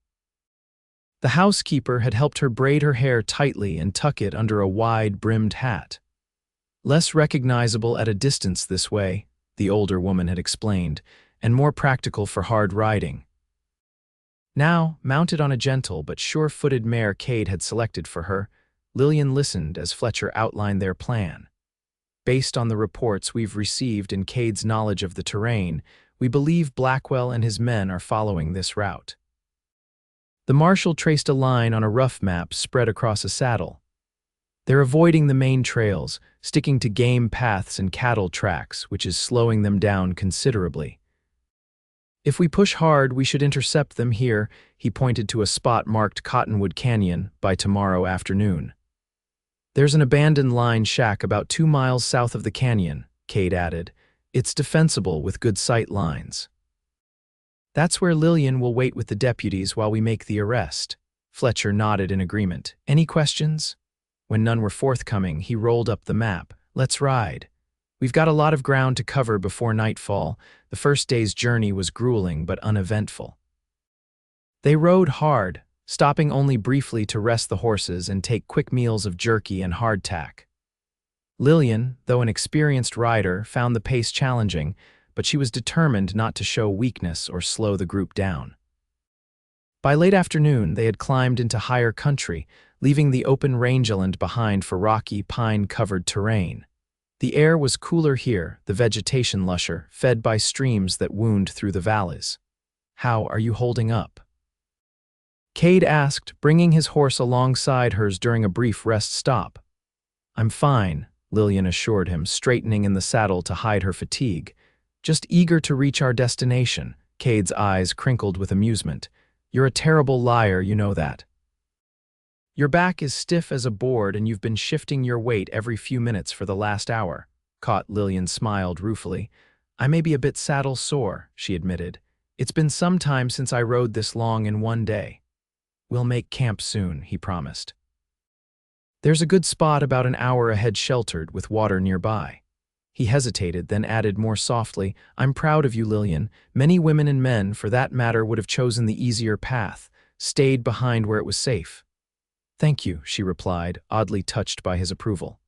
The housekeeper had helped her braid her hair tightly and tuck it under a wide-brimmed hat. "Less recognizable at a distance this way," the older woman had explained, "and more practical for hard riding." Now, mounted on a gentle but sure-footed mare Kade had selected for her, Lillian listened as Fletcher outlined their plan. "Based on the reports we've received and Kade's knowledge of the terrain, we believe Blackwell and his men are following this route." The marshal traced a line on a rough map spread across a saddle. "They're avoiding the main trails, sticking to game paths and cattle tracks, which is slowing them down considerably. If we push hard, we should intercept them here," he pointed to a spot marked Cottonwood Canyon, "by tomorrow afternoon." "There's an abandoned line shack about 2 miles south of the canyon," Kade added. "It's defensible with good sight lines." "That's where Lillian will wait with the deputies while we make the arrest." Fletcher nodded in agreement. "Any questions?" When none were forthcoming, he rolled up the map. "Let's ride. We've got a lot of ground to cover before nightfall." The first day's journey was grueling but uneventful. They rode hard, stopping only briefly to rest the horses and take quick meals of jerky and hardtack. Lillian, though an experienced rider, found the pace challenging, but she was determined not to show weakness or slow the group down. By late afternoon, they had climbed into higher country, leaving the open rangeland behind for rocky, pine-covered terrain. The air was cooler here, the vegetation lusher, fed by streams that wound through the valleys. "How are you holding up?" Kade asked, bringing his horse alongside hers during a brief rest stop. "I'm fine," Lillian assured him, straightening in the saddle to hide her fatigue. "Just eager to reach our destination." Kade's eyes crinkled with amusement. "You're a terrible liar, you know that. Your back is stiff as a board and you've been shifting your weight every few minutes for the last hour." Lillian smiled ruefully. "I may be a bit saddle sore," she admitted. "It's been some time since I rode this long in one day." "We'll make camp soon," he promised. "There's a good spot about an hour ahead sheltered, with water nearby." He hesitated, then added more softly, "I'm proud of you, Lillian. Many women and men, for that matter, would have chosen the easier path, stayed behind where it was safe." "Thank you," she replied, oddly touched by his approval.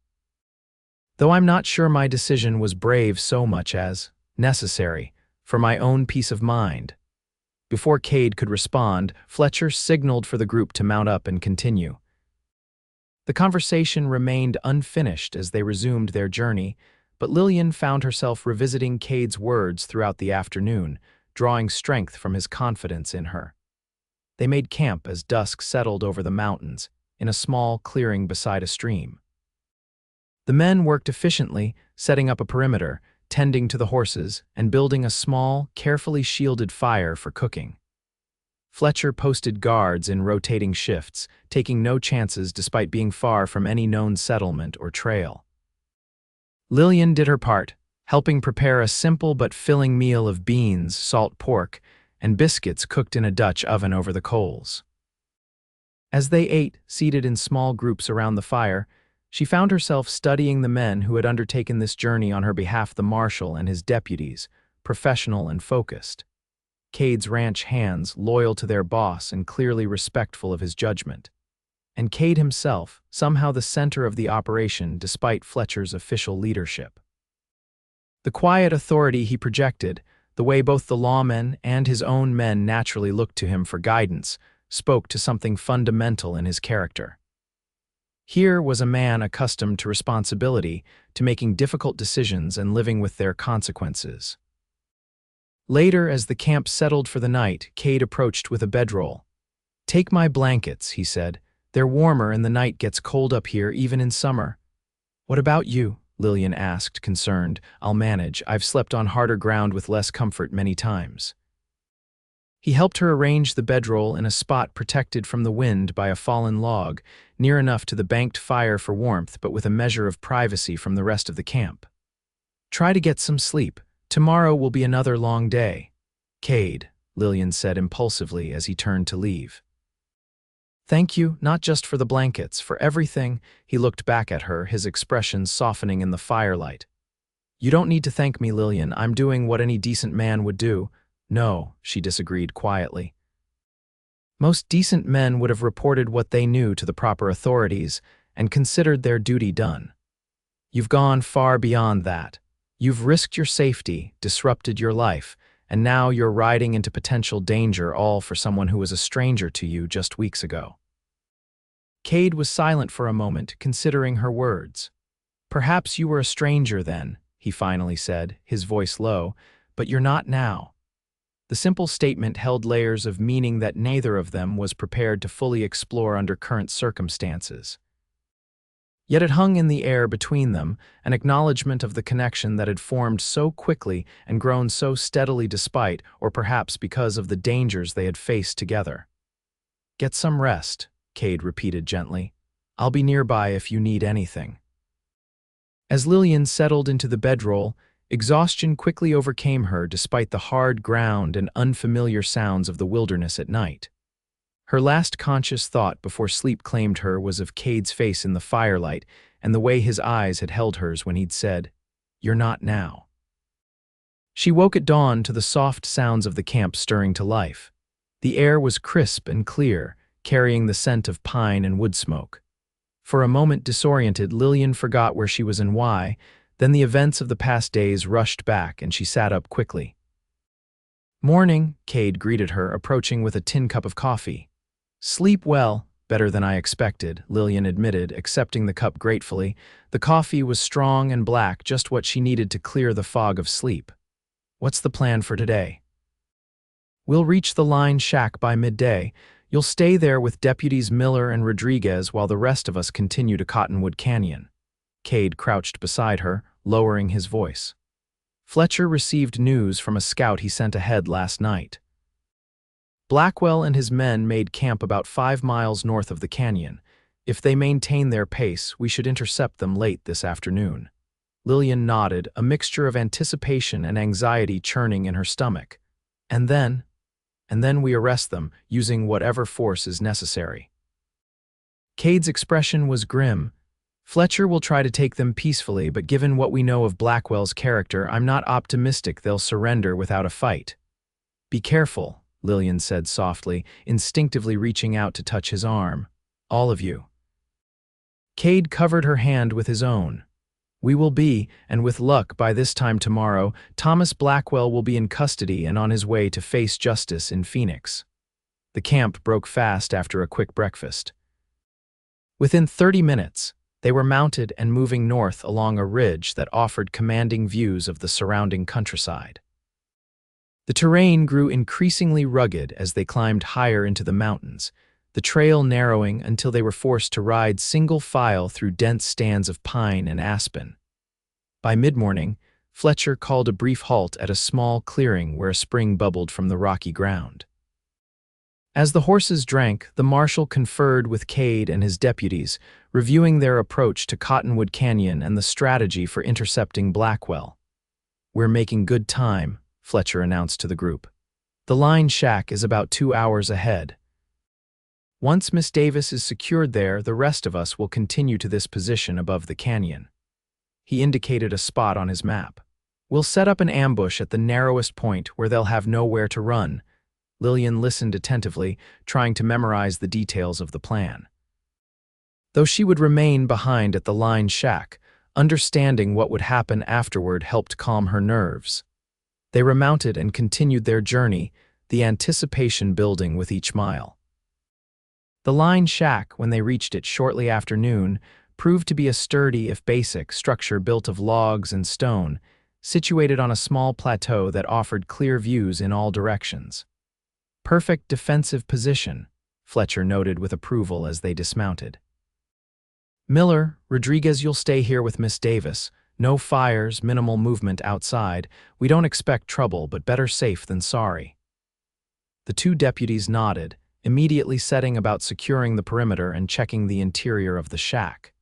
"Though I'm not sure my decision was brave so much as necessary, for my own peace of mind." Before Kade could respond, Fletcher signaled for the group to mount up and continue. The conversation remained unfinished as they resumed their journey, but Lillian found herself revisiting Kade's words throughout the afternoon, drawing strength from his confidence in her. They made camp as dusk settled over the mountains, in a small clearing beside a stream. The men worked efficiently, setting up a perimeter, tending to the horses, and building a small, carefully shielded fire for cooking. Fletcher posted guards in rotating shifts, taking no chances despite being far from any known settlement or trail. Lillian did her part, helping prepare a simple but filling meal of beans, salt pork, and biscuits cooked in a Dutch oven over the coals. As they ate, seated in small groups around the fire, she found herself studying the men who had undertaken this journey on her behalf: the marshal and his deputies, professional and focused. Kade's ranch hands, loyal to their boss and clearly respectful of his judgment. And Kade himself, somehow the center of the operation despite Fletcher's official leadership. The quiet authority he projected, the way both the lawmen and his own men naturally looked to him for guidance, spoke to something fundamental in his character. Here was a man accustomed to responsibility, to making difficult decisions and living with their consequences. Later, as the camp settled for the night, Kade approached with a bedroll. "Take my blankets," he said. "They're warmer and the night gets cold up here even in summer." "What about you?" Lillian asked, concerned. "I'll manage. I've slept on harder ground with less comfort many times." He helped her arrange the bedroll in a spot protected from the wind by a fallen log, near enough to the banked fire for warmth but with a measure of privacy from the rest of the camp. "Try to get some sleep. Tomorrow will be another long day." "Kade," Lillian said impulsively as he turned to leave. "Thank you, not just for the blankets, for everything." He looked back at her, his expression softening in the firelight. "You don't need to thank me, Lillian. I'm doing what any decent man would do." "No," she disagreed quietly. "Most decent men would have reported what they knew to the proper authorities and considered their duty done. You've gone far beyond that. You've risked your safety, disrupted your life, and now you're riding into potential danger, all for someone who was a stranger to you just weeks ago." Kade was silent for a moment, considering her words. "Perhaps you were a stranger then," he finally said, his voice low, "but you're not now." The simple statement held layers of meaning that neither of them was prepared to fully explore under current circumstances. Yet it hung in the air between them, an acknowledgement of the connection that had formed so quickly and grown so steadily despite, or perhaps because of the dangers they had faced together. "Get some rest," Kade repeated gently. "I'll be nearby if you need anything." As Lillian settled into the bedroll, exhaustion quickly overcame her despite the hard ground and unfamiliar sounds of the wilderness at night. Her last conscious thought before sleep claimed her was of Kade's face in the firelight and the way his eyes had held hers when he'd said, "You're not now." She woke at dawn to the soft sounds of the camp stirring to life. The air was crisp and clear, carrying the scent of pine and wood smoke. For a moment disoriented, Lillian forgot where she was and why. Then the events of the past days rushed back and she sat up quickly. "Morning," Kade greeted her, approaching with a tin cup of coffee. "Sleep well." "Better than I expected," Lillian admitted, accepting the cup gratefully. The coffee was strong and black, just what she needed to clear the fog of sleep. "What's the plan for today?" "We'll reach the line shack by midday. You'll stay there with Deputies Miller and Rodriguez while the rest of us continue to Cottonwood Canyon." Kade crouched beside her, lowering his voice. "Fletcher received news from a scout he sent ahead last night. Blackwell and his men made camp about 5 miles north of the canyon. If they maintain their pace, we should intercept them late this afternoon." Lillian nodded, a mixture of anticipation and anxiety churning in her stomach. And then we arrest them, using whatever force is necessary." Kade's expression was grim. "Fletcher will try to take them peacefully, but given what we know of Blackwell's character, I'm not optimistic they'll surrender without a fight." "Be careful," Lillian said softly, instinctively reaching out to touch his arm. "All of you." Kade covered her hand with his own. "We will be, and with luck, by this time tomorrow, Thomas Blackwell will be in custody and on his way to face justice in Phoenix." The camp broke fast after a quick breakfast. Within 30 minutes, they were mounted and moving north along a ridge that offered commanding views of the surrounding countryside. The terrain grew increasingly rugged as they climbed higher into the mountains, the trail narrowing until they were forced to ride single file through dense stands of pine and aspen. By mid-morning, Fletcher called a brief halt at a small clearing where a spring bubbled from the rocky ground. As the horses drank, the marshal conferred with Kade and his deputies, reviewing their approach to Cottonwood Canyon and the strategy for intercepting Blackwell. "We're making good time," Fletcher announced to the group. "The line shack is about 2 hours ahead. Once Miss Davis is secured there, the rest of us will continue to this position above the canyon." He indicated a spot on his map. "We'll set up an ambush at the narrowest point where they'll have nowhere to run." Lillian listened attentively, trying to memorize the details of the plan. Though she would remain behind at the line shack, understanding what would happen afterward helped calm her nerves. They remounted and continued their journey, the anticipation building with each mile. The line shack, when they reached it shortly after noon, proved to be a sturdy, if basic, structure built of logs and stone, situated on a small plateau that offered clear views in all directions. "Perfect defensive position," Fletcher noted with approval as they dismounted. "Miller, Rodriguez, you'll stay here with Miss Davis. No fires, minimal movement outside. We don't expect trouble, but better safe than sorry." The two deputies nodded, immediately setting about securing the perimeter and checking the interior of the shack.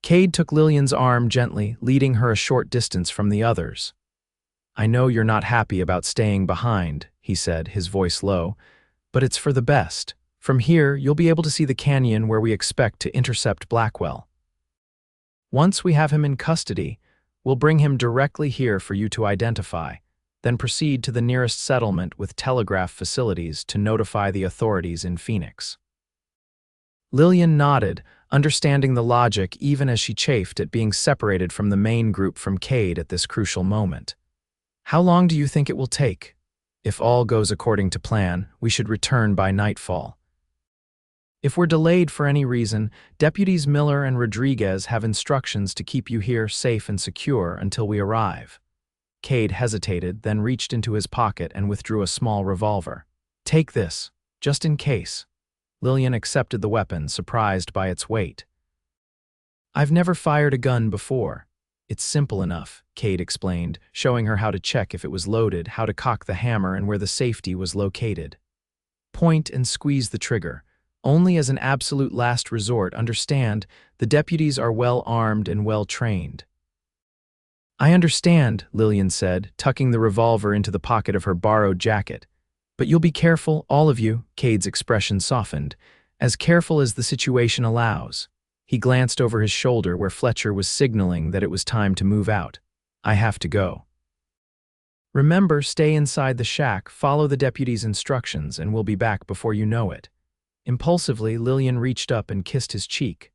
Kade took Lillian's arm gently, leading her a short distance from the others. "I know you're not happy about staying behind," he said, his voice low, "but it's for the best. From here, you'll be able to see the canyon where we expect to intercept Blackwell. Once we have him in custody, we'll bring him directly here for you to identify, then proceed to the nearest settlement with telegraph facilities to notify the authorities in Phoenix." Lillian nodded, understanding the logic even as she chafed at being separated from the main group from Kade at this crucial moment. "How long do you think it will take? If all goes according to plan, we should return by nightfall. If we're delayed for any reason, Deputies Miller and Rodriguez have instructions to keep you here safe and secure until we arrive." Kade hesitated, then reached into his pocket and withdrew a small revolver. "Take this, just in case." Lillian accepted the weapon, surprised by its weight. "I've never fired a gun before. It's simple enough," Kade explained, showing her how to check if it was loaded, how to cock the hammer, and where the safety was located. "Point and squeeze the trigger. Only as an absolute last resort, understand, the deputies are well armed and well trained." "I understand," Lillian said, tucking the revolver into the pocket of her borrowed jacket. "But you'll be careful, all of you," Kade's expression softened, "as careful as the situation allows." He glanced over his shoulder where Fletcher was signaling that it was time to move out. "I have to go. Remember, stay inside the shack, follow the deputy's instructions, and we'll be back before you know it." Impulsively, Lillian reached up and kissed his cheek.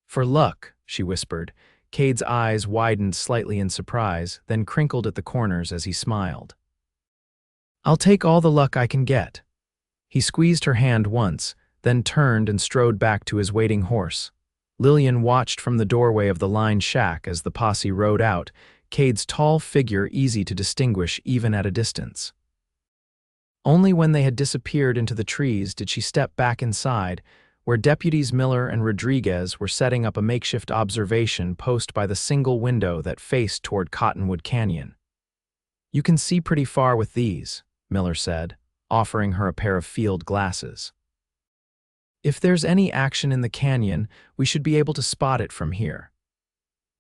"For luck," she whispered. Kade's eyes widened slightly in surprise, then crinkled at the corners as he smiled. "I'll take all the luck I can get." He squeezed her hand once, then turned and strode back to his waiting horse. Lillian watched from the doorway of the line shack as the posse rode out, Kade's tall figure easy to distinguish even at a distance. Only when they had disappeared into the trees did she step back inside, where Deputies Miller and Rodriguez were setting up a makeshift observation post by the single window that faced toward Cottonwood Canyon. "You can see pretty far with these," Miller said, offering her a pair of field glasses. "If there's any action in the canyon, we should be able to spot it from here."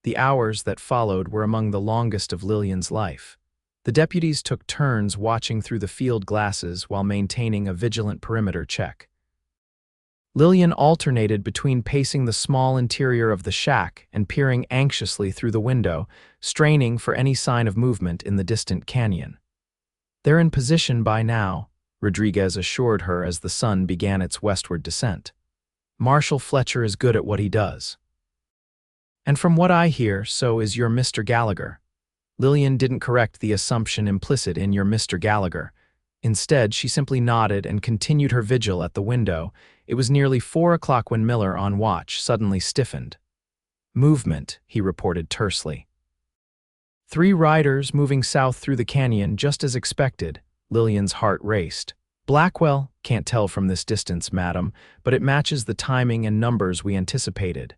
The hours that followed were among the longest of Lillian's life. The deputies took turns watching through the field glasses while maintaining a vigilant perimeter check. Lillian alternated between pacing the small interior of the shack and peering anxiously through the window, straining for any sign of movement in the distant canyon. "They're in position by now," Rodriguez assured her as the sun began its westward descent. "Marshal Fletcher is good at what he does. And from what I hear, so is your Mr. Gallagher." Lillian didn't correct the assumption implicit in your Mr. Gallagher. Instead, she simply nodded and continued her vigil at the window. It was nearly 4 o'clock when Miller, on watch, suddenly stiffened. "Movement," he reported tersely. 3 riders moving south through the canyon, just as expected. Lillian's heart raced. "Blackwell? Can't tell from this distance, madam, but it matches the timing and numbers we anticipated."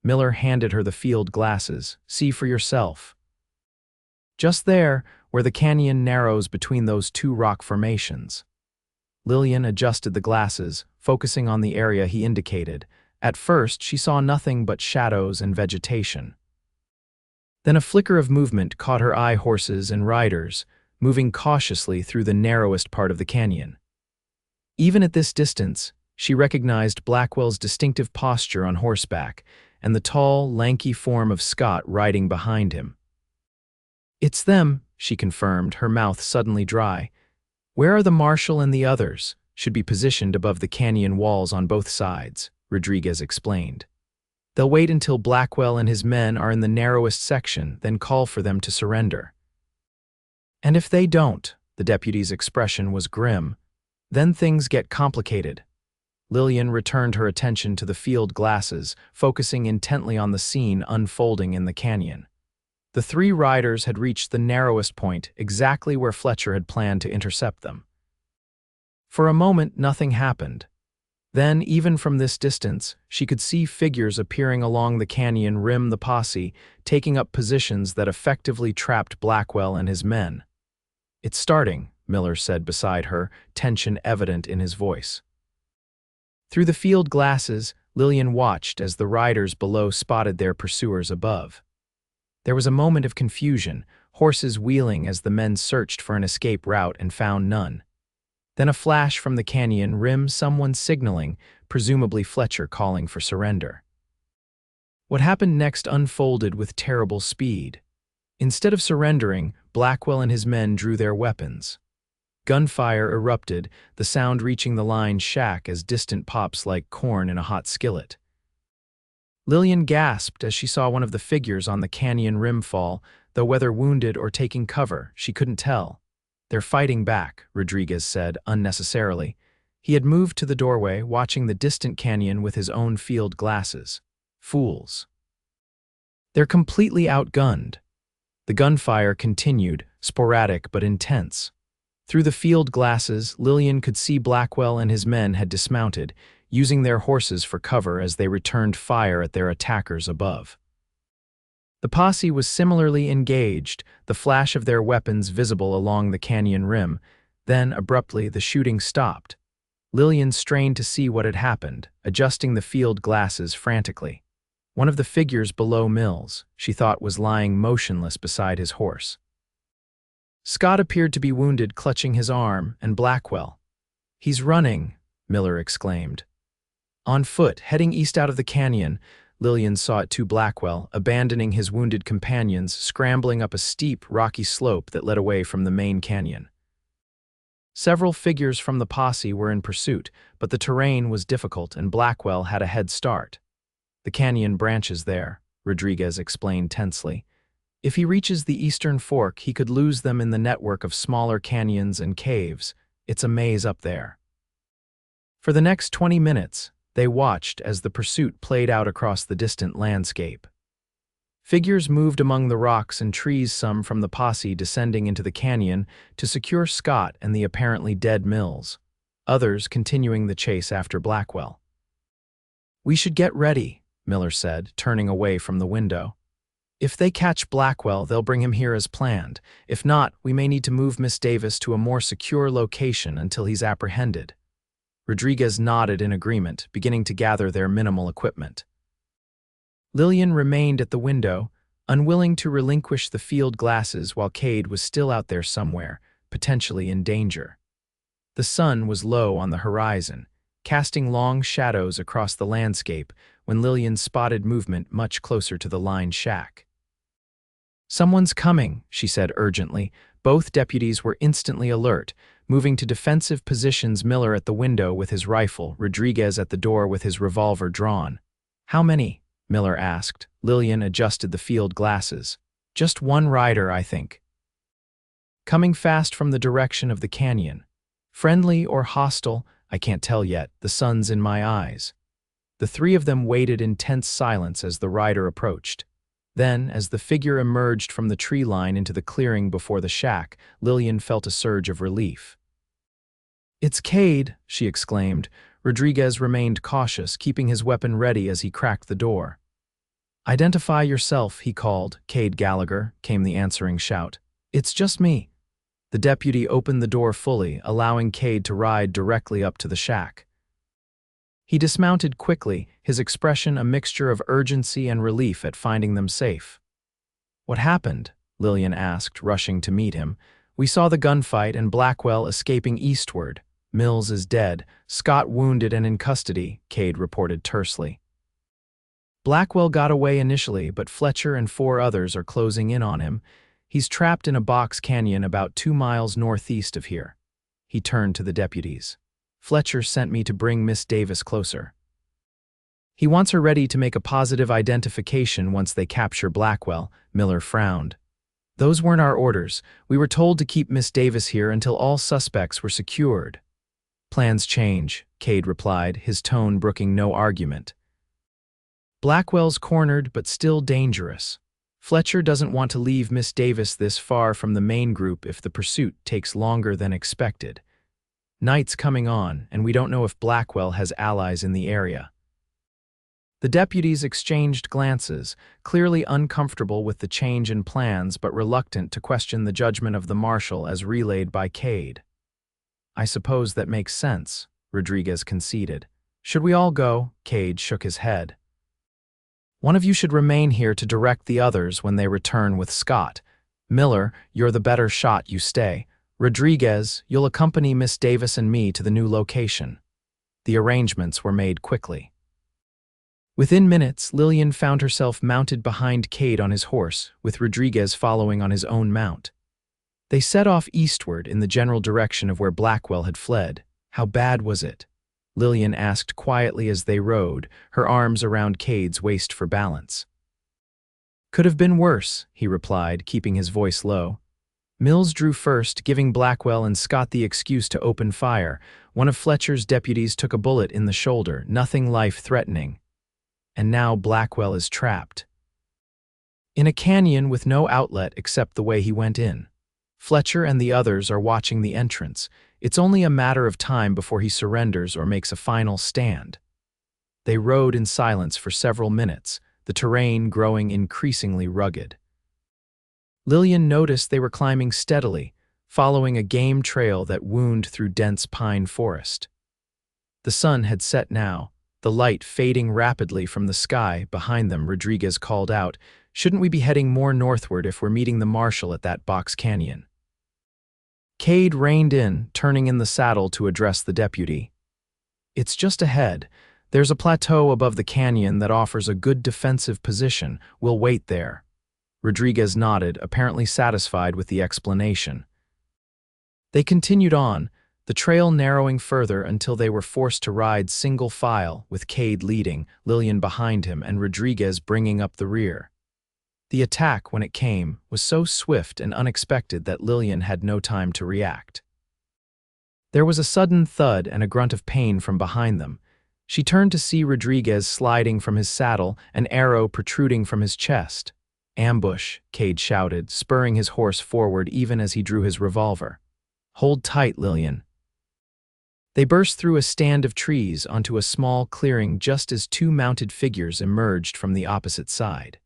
Miller handed her the field glasses. "See for yourself. Just there, where the canyon narrows between those 2 rock formations." Lillian adjusted the glasses, focusing on the area he indicated. At first, she saw nothing but shadows and vegetation. Then a flicker of movement caught her eye: horses and riders, moving cautiously through the narrowest part of the canyon. Even at this distance, she recognized Blackwell's distinctive posture on horseback and the tall, lanky form of Scott riding behind him. "It's them," she confirmed, her mouth suddenly dry. "Where are the marshal and the others? Should be positioned above the canyon walls on both sides," Rodriguez explained. "They'll wait until Blackwell and his men are in the narrowest section, then call for them to surrender." "And if they don't," the deputy's expression was grim, "then things get complicated." Lillian returned her attention to the field glasses, focusing intently on the scene unfolding in the canyon. The three riders had reached the narrowest point, exactly where Fletcher had planned to intercept them. For a moment, nothing happened. Then, even from this distance, she could see figures appearing along the canyon rim, the posse, taking up positions that effectively trapped Blackwell and his men. "It's starting," Miller said beside her, tension evident in his voice. Through the field glasses, Lillian watched as the riders below spotted their pursuers above. There was a moment of confusion, horses wheeling as the men searched for an escape route and found none. Then a flash from the canyon rim, someone signaling, presumably Fletcher calling for surrender. What happened next unfolded with terrible speed. Instead of surrendering, Blackwell and his men drew their weapons. Gunfire erupted, the sound reaching the line shack as distant pops like corn in a hot skillet. Lillian gasped as she saw one of the figures on the canyon rim fall, though whether wounded or taking cover, she couldn't tell. "They're fighting back," Rodriguez said, unnecessarily. He had moved to the doorway, watching the distant canyon with his own field glasses. "Fools. They're completely outgunned." The gunfire continued, sporadic but intense. Through the field glasses, Lillian could see Blackwell and his men had dismounted, using their horses for cover as they returned fire at their attackers above. The posse was similarly engaged, the flash of their weapons visible along the canyon rim. Then, abruptly, the shooting stopped. Lillian strained to see what had happened, adjusting the field glasses frantically. One of the figures below Mills, she thought, was lying motionless beside his horse. Scott appeared to be wounded, clutching his arm, and Blackwell. "He's running," Miller exclaimed. On foot, heading east out of the canyon, Lillian saw it too. Blackwell, abandoning his wounded companions, scrambling up a steep, rocky slope that led away from the main canyon. Several figures from the posse were in pursuit, but the terrain was difficult and Blackwell had a head start. "The canyon branches there," Rodriguez explained tensely. "If he reaches the eastern fork, he could lose them in the network of smaller canyons and caves. It's a maze up there." For the next 20 minutes, they watched as the pursuit played out across the distant landscape. Figures moved among the rocks and trees, some from the posse descending into the canyon to secure Scott and the apparently dead Mills, others continuing the chase after Blackwell. "We should get ready," Miller said, turning away from the window. "If they catch Blackwell, they'll bring him here as planned. If not, we may need to move Miss Davis to a more secure location until he's apprehended." Rodriguez nodded in agreement, beginning to gather their minimal equipment. Lillian remained at the window, unwilling to relinquish the field glasses while Kade was still out there somewhere, potentially in danger. The sun was low on the horizon, casting long shadows across the landscape when Lillian spotted movement much closer to the line shack. "Someone's coming," she said urgently. Both deputies were instantly alert, moving to defensive positions, Miller at the window with his rifle, Rodriguez at the door with his revolver drawn. "How many?" Miller asked. Lillian adjusted the field glasses. "Just one rider, I think. Coming fast from the direction of the canyon. Friendly or hostile, I can't tell yet. The sun's in my eyes." The three of them waited in tense silence as the rider approached. Then, as the figure emerged from the tree line into the clearing before the shack, Lillian felt a surge of relief. "It's Kade," she exclaimed. Rodriguez remained cautious, keeping his weapon ready as he cracked the door. "Identify yourself," he called. "Kade Gallagher," came the answering shout. "It's just me." The deputy opened the door fully, allowing Kade to ride directly up to the shack. He dismounted quickly, his expression a mixture of urgency and relief at finding them safe. "What happened?" Lillian asked, rushing to meet him. "We saw the gunfight and Blackwell escaping eastward. Mills is dead, Scott wounded and in custody," Kade reported tersely. "Blackwell got away initially, but Fletcher and 4 others are closing in on him. He's trapped in a box canyon about 2 miles northeast of here." He turned to the deputies. "Fletcher sent me to bring Miss Davis closer. He wants her ready to make a positive identification once they capture Blackwell." Miller frowned. "Those weren't our orders. We were told to keep Miss Davis here until all suspects were secured." "Plans change," Kade replied, his tone brooking no argument. "Blackwell's cornered but still dangerous. Fletcher doesn't want to leave Miss Davis this far from the main group if the pursuit takes longer than expected. Night's coming on, and we don't know if Blackwell has allies in the area." The deputies exchanged glances, clearly uncomfortable with the change in plans but reluctant to question the judgment of the marshal as relayed by Kade. "I suppose that makes sense," Rodriguez conceded. "Should we all go?" Kade shook his head. "One of you should remain here to direct the others when they return with Scott. Miller, you're the better shot, you stay. Rodriguez, you'll accompany Miss Davis and me to the new location." The arrangements were made quickly. Within minutes, Lillian found herself mounted behind Kade on his horse, with Rodriguez following on his own mount. They set off eastward in the general direction of where Blackwell had fled. "How bad was it?" Lillian asked quietly as they rode, her arms around Kade's waist for balance. "Could have been worse," he replied, keeping his voice low. "Mills drew first, giving Blackwell and Scott the excuse to open fire. One of Fletcher's deputies took a bullet in the shoulder, nothing life-threatening. And now Blackwell is trapped in a canyon with no outlet except the way he went in. Fletcher and the others are watching the entrance. It's only a matter of time before he surrenders or makes a final stand." They rode in silence for several minutes, the terrain growing increasingly rugged. Lillian noticed they were climbing steadily, following a game trail that wound through dense pine forest. The sun had set now, the light fading rapidly from the sky behind them. Rodriguez called out, "Shouldn't we be heading more northward if we're meeting the marshal at that box canyon?" Kade reined in, turning in the saddle to address the deputy. "It's just ahead. There's a plateau above the canyon that offers a good defensive position. We'll wait there." Rodriguez nodded, apparently satisfied with the explanation. They continued on, the trail narrowing further until they were forced to ride single file, with Kade leading, Lillian behind him, and Rodriguez bringing up the rear. The attack, when it came, was so swift and unexpected that Lillian had no time to react. There was a sudden thud and a grunt of pain from behind them. She turned to see Rodriguez sliding from his saddle, an arrow protruding from his chest. "Ambush," Kade shouted, spurring his horse forward even as he drew his revolver. "Hold tight, Lillian." They burst through a stand of trees onto a small clearing just as 2 mounted figures emerged from the opposite side.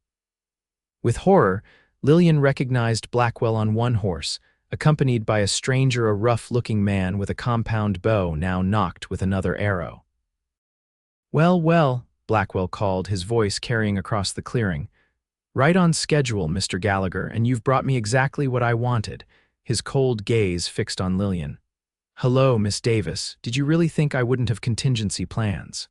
With horror, Lillian recognized Blackwell on one horse, accompanied by a stranger, a rough-looking man with a compound bow now nocked with another arrow. "Well, well," Blackwell called, his voice carrying across the clearing. "Right on schedule, Mr. Gallagher, and you've brought me exactly what I wanted," his cold gaze fixed on Lillian. "Hello, Miss Davis. Did you really think I wouldn't have contingency plans?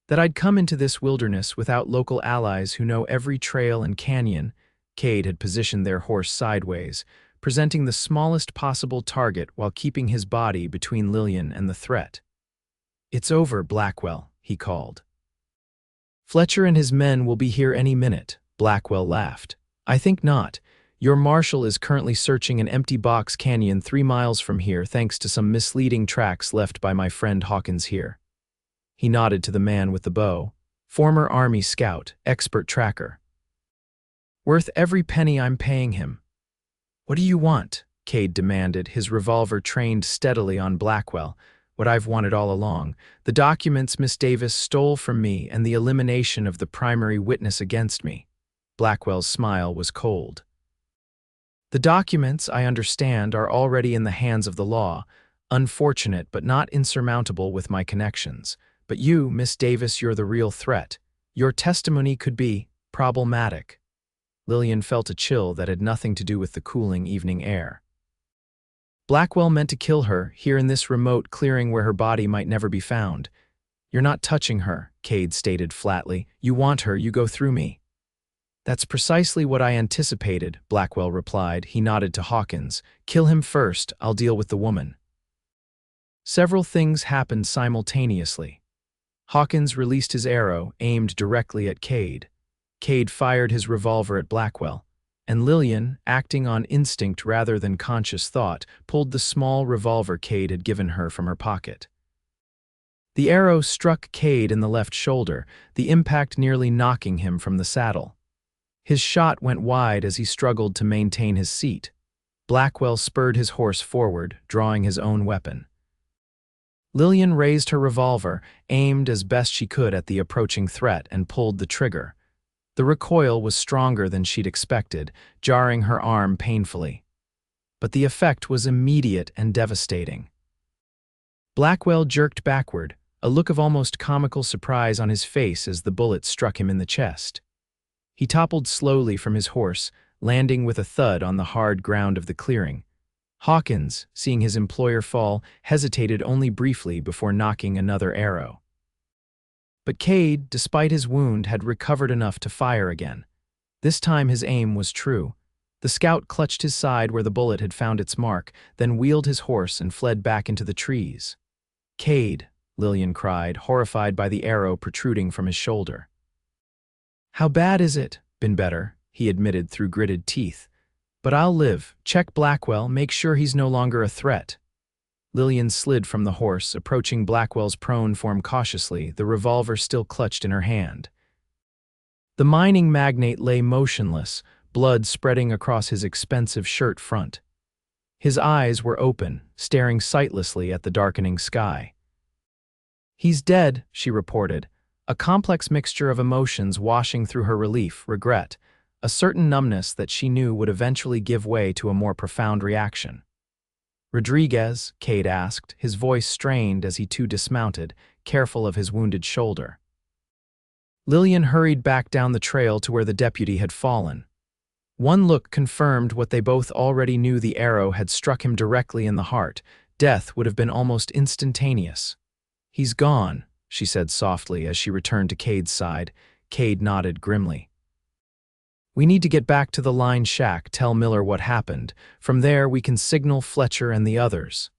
That I'd come into this wilderness without local allies who know every trail and canyon?" Kade had positioned their horse sideways, presenting the smallest possible target while keeping his body between Lillian and the threat. "It's over, Blackwell," he called. "Fletcher and his men will be here any minute," Blackwell laughed. "I think not. Your marshal is currently searching an empty box canyon 3 miles from here thanks to some misleading tracks left by my friend Hawkins here." He nodded to the man with the bow. "Former Army scout, expert tracker. Worth every penny I'm paying him." "What do you want?" Kade demanded, his revolver trained steadily on Blackwell. "What I've wanted all along. The documents Miss Davis stole from me and the elimination of the primary witness against me." Blackwell's smile was cold. The documents, I understand, are already in the hands of the law. Unfortunate, but not insurmountable with my connections. But you, Miss Davis, you're the real threat. Your testimony could be problematic. Lillian felt a chill that had nothing to do with the cooling evening air. Blackwell meant to kill her, here in this remote clearing where her body might never be found. You're not touching her, Kade stated flatly. You want her, you go through me. That's precisely what I anticipated, Blackwell replied. He nodded to Hawkins. Kill him first, I'll deal with the woman. Several things happened simultaneously. Hawkins released his arrow, aimed directly at Kade. Kade fired his revolver at Blackwell, and Lillian, acting on instinct rather than conscious thought, pulled the small revolver Kade had given her from her pocket. The arrow struck Kade in the left shoulder, the impact nearly knocking him from the saddle. His shot went wide as he struggled to maintain his seat. Blackwell spurred his horse forward, drawing his own weapon. Lillian raised her revolver, aimed as best she could at the approaching threat, and pulled the trigger. The recoil was stronger than she'd expected, jarring her arm painfully. But the effect was immediate and devastating. Blackwell jerked backward, a look of almost comical surprise on his face as the bullet struck him in the chest. He toppled slowly from his horse, landing with a thud on the hard ground of the clearing. Hawkins, seeing his employer fall, hesitated only briefly before nocking another arrow. But Kade, despite his wound, had recovered enough to fire again. This time his aim was true. The scout clutched his side where the bullet had found its mark, then wheeled his horse and fled back into the trees. Kade, Lillian cried, horrified by the arrow protruding from his shoulder. How bad is it? Been better, he admitted through gritted teeth. But I'll live. Check Blackwell, make sure he's no longer a threat. Lillian slid from the horse, approaching Blackwell's prone form cautiously, the revolver still clutched in her hand. The mining magnate lay motionless, blood spreading across his expensive shirt front. His eyes were open, staring sightlessly at the darkening sky. He's dead, she reported, a complex mixture of emotions washing through her: relief, regret, a certain numbness that she knew would eventually give way to a more profound reaction. Rodriguez, Kade asked, his voice strained as he too dismounted, careful of his wounded shoulder. Lillian hurried back down the trail to where the deputy had fallen. One look confirmed what they both already knew: the arrow had struck him directly in the heart. Death would have been almost instantaneous. He's gone, she said softly as she returned to Kade's side. Kade nodded grimly. We need to get back to the line shack, tell Miller what happened. From there we can signal Fletcher and the others.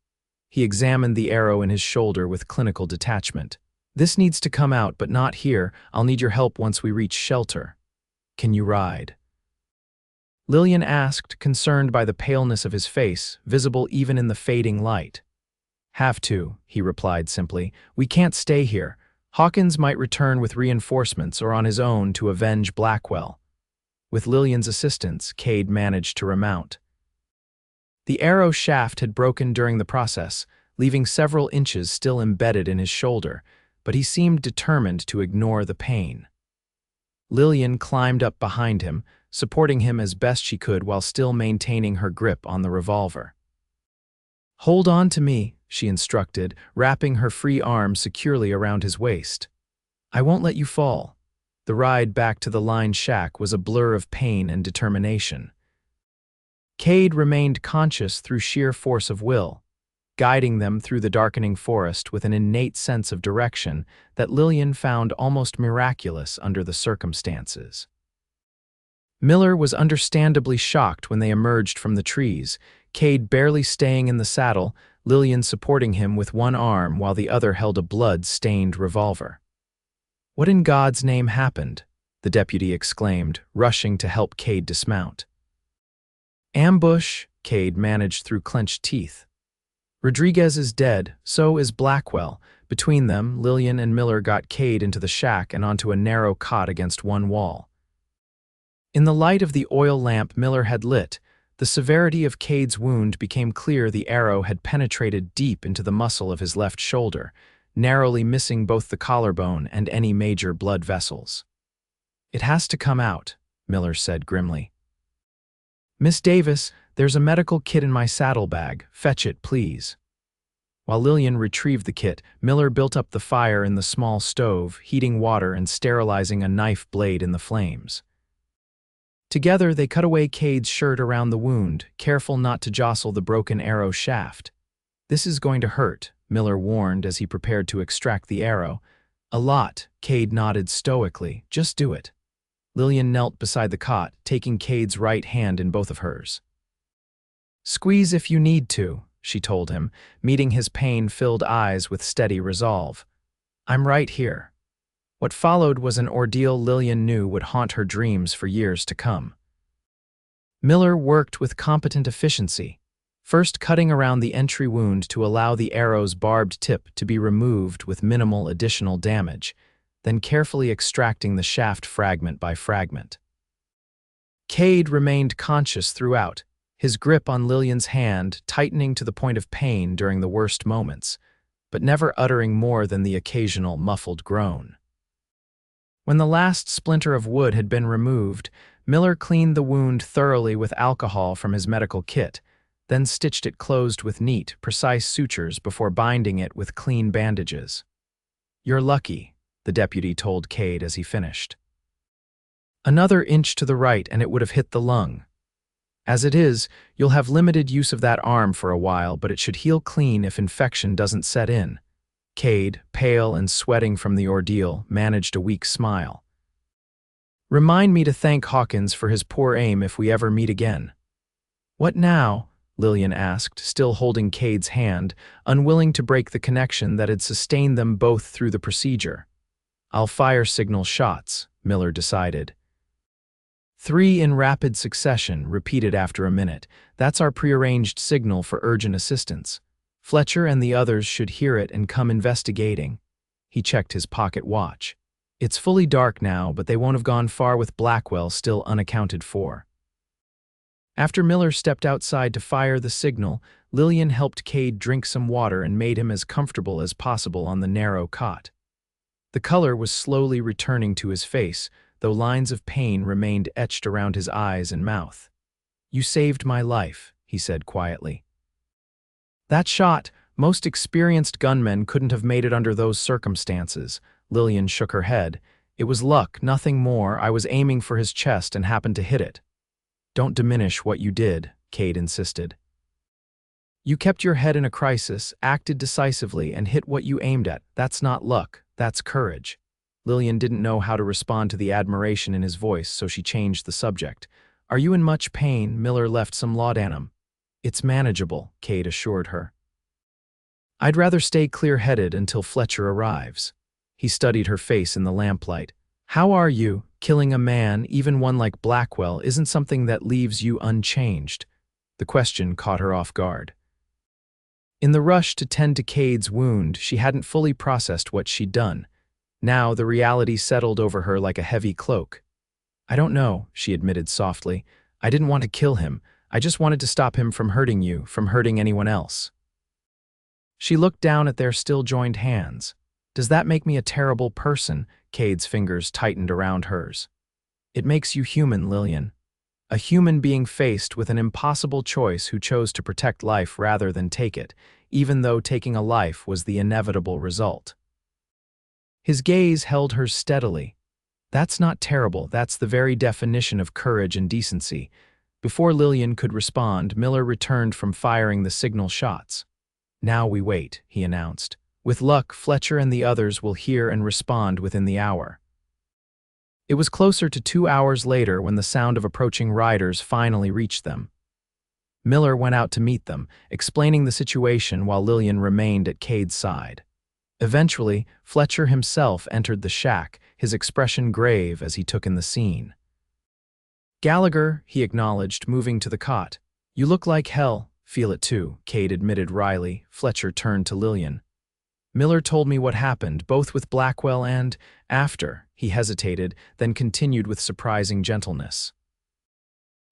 He examined the arrow in his shoulder with clinical detachment. This needs to come out, but not here. I'll need your help once we reach shelter. Can you ride? Lillian asked, concerned by the paleness of his face, visible even in the fading light. Have to, he replied simply. We can't stay here. Hawkins might return with reinforcements or on his own to avenge Blackwell. With Lillian's assistance, Kade managed to remount. The arrow shaft had broken during the process, leaving several inches still embedded in his shoulder, but he seemed determined to ignore the pain. Lillian climbed up behind him, supporting him as best she could while still maintaining her grip on the revolver. Hold on to me, she instructed, wrapping her free arm securely around his waist. I won't let you fall. The ride back to the line shack was a blur of pain and determination. Kade remained conscious through sheer force of will, guiding them through the darkening forest with an innate sense of direction that Lillian found almost miraculous under the circumstances. Miller was understandably shocked when they emerged from the trees, Kade barely staying in the saddle, Lillian supporting him with one arm while the other held a blood-stained revolver. What in God's name happened? The deputy exclaimed, rushing to help Kade dismount. Ambush, Kade managed through clenched teeth. Rodriguez is dead, so is Blackwell. Between them, Lillian and Miller got Kade into the shack and onto a narrow cot against one wall. In the light of the oil lamp Miller had lit, the severity of Kade's wound became clear. The arrow had penetrated deep into the muscle of his left shoulder, narrowly missing both the collarbone and any major blood vessels. It has to come out, Miller said grimly. Miss Davis, there's a medical kit in my saddlebag. Fetch it, please. While Lillian retrieved the kit, Miller built up the fire in the small stove, heating water and sterilizing a knife blade in the flames. Together, they cut away Kade's shirt around the wound, careful not to jostle the broken arrow shaft. "This is going to hurt," Miller warned as he prepared to extract the arrow. "A lot," Kade nodded stoically. "Just do it." Lillian knelt beside the cot, taking Kade's right hand in both of hers. "Squeeze if you need to," she told him, meeting his pain-filled eyes with steady resolve. "I'm right here." What followed was an ordeal Lillian knew would haunt her dreams for years to come. Miller worked with competent efficiency, first cutting around the entry wound to allow the arrow's barbed tip to be removed with minimal additional damage, then carefully extracting the shaft fragment by fragment. Kade remained conscious throughout, his grip on Lillian's hand tightening to the point of pain during the worst moments, but never uttering more than the occasional muffled groan. When the last splinter of wood had been removed, Miller cleaned the wound thoroughly with alcohol from his medical kit, then stitched it closed with neat, precise sutures before binding it with clean bandages. "You're lucky," the deputy told Kade as he finished. "Another inch to the right and it would have hit the lung. As it is, you'll have limited use of that arm for a while, but it should heal clean if infection doesn't set in." Kade, pale and sweating from the ordeal, managed a weak smile. "Remind me to thank Hawkins for his poor aim if we ever meet again." "What now?" Lillian asked, still holding Kade's hand, unwilling to break the connection that had sustained them both through the procedure. "I'll fire signal shots," Miller decided. "3 in rapid succession," repeated after a minute. "That's our prearranged signal for urgent assistance. Fletcher and the others should hear it and come investigating." He checked his pocket watch. "It's fully dark now, but they won't have gone far with Blackwell still unaccounted for." After Miller stepped outside to fire the signal, Lillian helped Kade drink some water and made him as comfortable as possible on the narrow cot. The color was slowly returning to his face, though lines of pain remained etched around his eyes and mouth. "You saved my life," he said quietly. "That shot, most experienced gunmen couldn't have made it under those circumstances." Lillian shook her head. "It was luck, nothing more. I was aiming for his chest and happened to hit it." "Don't diminish what you did," Kade insisted. "You kept your head in a crisis, acted decisively, and hit what you aimed at. That's not luck, that's courage." Lillian didn't know how to respond to the admiration in his voice, so she changed the subject. "Are you in much pain?" Miller left some laudanum. "It's manageable," Kade assured her. "I'd rather stay clear-headed until Fletcher arrives." He studied her face in the lamplight. "How are you? Killing a man, even one like Blackwell, isn't something that leaves you unchanged." The question caught her off guard. In the rush to tend to Kade's wound, she hadn't fully processed what she'd done. Now the reality settled over her like a heavy cloak. "I don't know," she admitted softly. "I didn't want to kill him. I just wanted to stop him from hurting you, from hurting anyone else." She looked down at their still-joined hands. "Does that make me a terrible person?" Kade's fingers tightened around hers. "It makes you human, Lillian. A human being faced with an impossible choice who chose to protect life rather than take it, even though taking a life was the inevitable result." His gaze held hers steadily. "That's not terrible, that's the very definition of courage and decency." Before Lillian could respond, Miller returned from firing the signal shots. "Now we wait," he announced. "With luck, Fletcher and the others will hear and respond within the hour." It was closer to 2 hours later when the sound of approaching riders finally reached them. Miller went out to meet them, explaining the situation while Lillian remained at Kade's side. Eventually, Fletcher himself entered the shack, his expression grave as he took in the scene. "Gallagher," he acknowledged, moving to the cot. "You look like hell." "Feel it too," Kade admitted wryly. Fletcher turned to Lillian. "Miller told me what happened, both with Blackwell and after." He hesitated, then continued with surprising gentleness.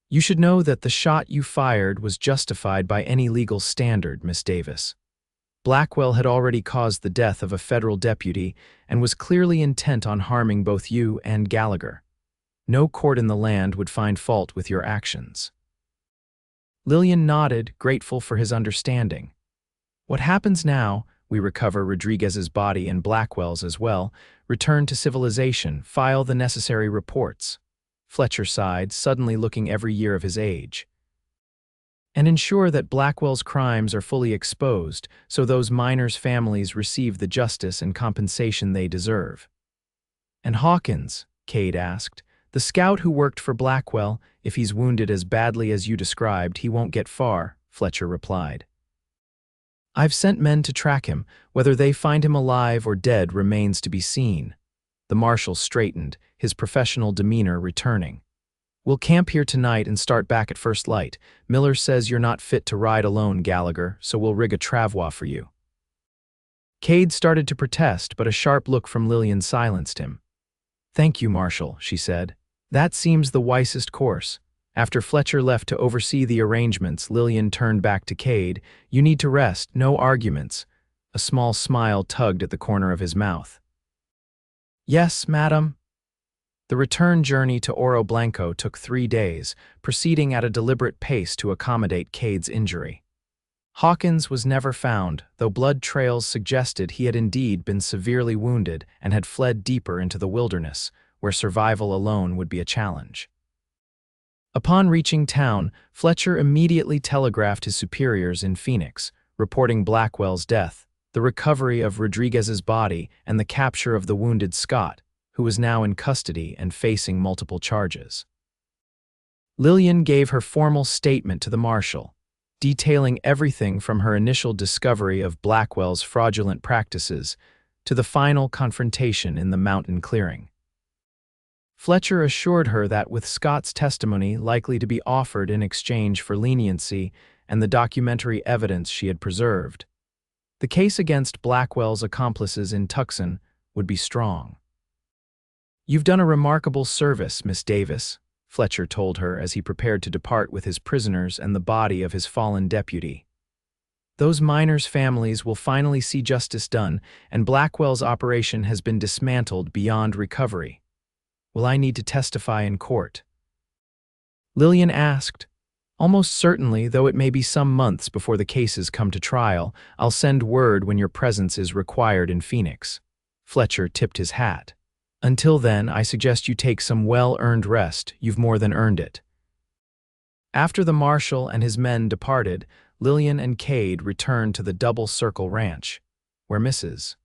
"You should know that the shot you fired was justified by any legal standard, Miss Davis. Blackwell had already caused the death of a federal deputy and was clearly intent on harming both you and Gallagher. No court in the land would find fault with your actions." Lillian nodded, grateful for his understanding. What happens now? We recover Rodriguez's body and Blackwell's as well, return to civilization, file the necessary reports. Fletcher sighed, suddenly looking every year of his age. And ensure that Blackwell's crimes are fully exposed, so those miners' families receive the justice and compensation they deserve. And Hawkins, Kade asked, the scout who worked for Blackwell, if he's wounded as badly as you described, he won't get far, Fletcher replied. I've sent men to track him. Whether they find him alive or dead remains to be seen. The marshal straightened, his professional demeanor returning. We'll camp here tonight and start back at first light. Miller says you're not fit to ride alone, Gallagher, so we'll rig a travois for you. Kade started to protest, but a sharp look from Lillian silenced him. Thank you, Marshal, she said. That seems the wisest course. After Fletcher left to oversee the arrangements, Lillian turned back to Kade. You need to rest, no arguments. A small smile tugged at the corner of his mouth. Yes, madam. The return journey to Oro Blanco took 3 days, proceeding at a deliberate pace to accommodate Kade's injury. Hawkins was never found, though blood trails suggested he had indeed been severely wounded and had fled deeper into the wilderness, where survival alone would be a challenge. Upon reaching town, Fletcher immediately telegraphed his superiors in Phoenix, reporting Blackwell's death, the recovery of Rodriguez's body, and the capture of the wounded Scott, who was now in custody and facing multiple charges. Lillian gave her formal statement to the marshal, detailing everything from her initial discovery of Blackwell's fraudulent practices to the final confrontation in the mountain clearing. Fletcher assured her that with Scott's testimony likely to be offered in exchange for leniency and the documentary evidence she had preserved, the case against Blackwell's accomplices in Tucson would be strong. You've done a remarkable service, Miss Davis, Fletcher told her as he prepared to depart with his prisoners and the body of his fallen deputy. Those miners' families will finally see justice done, and Blackwell's operation has been dismantled beyond recovery. Will I need to testify in court? Lillian asked. Almost certainly, though it may be some months before the cases come to trial. I'll send word when your presence is required in Phoenix. Fletcher tipped his hat. Until then, I suggest you take some well-earned rest. You've more than earned it. After the marshal and his men departed, Lillian and Kade returned to the Double Circle Ranch, where Mrs.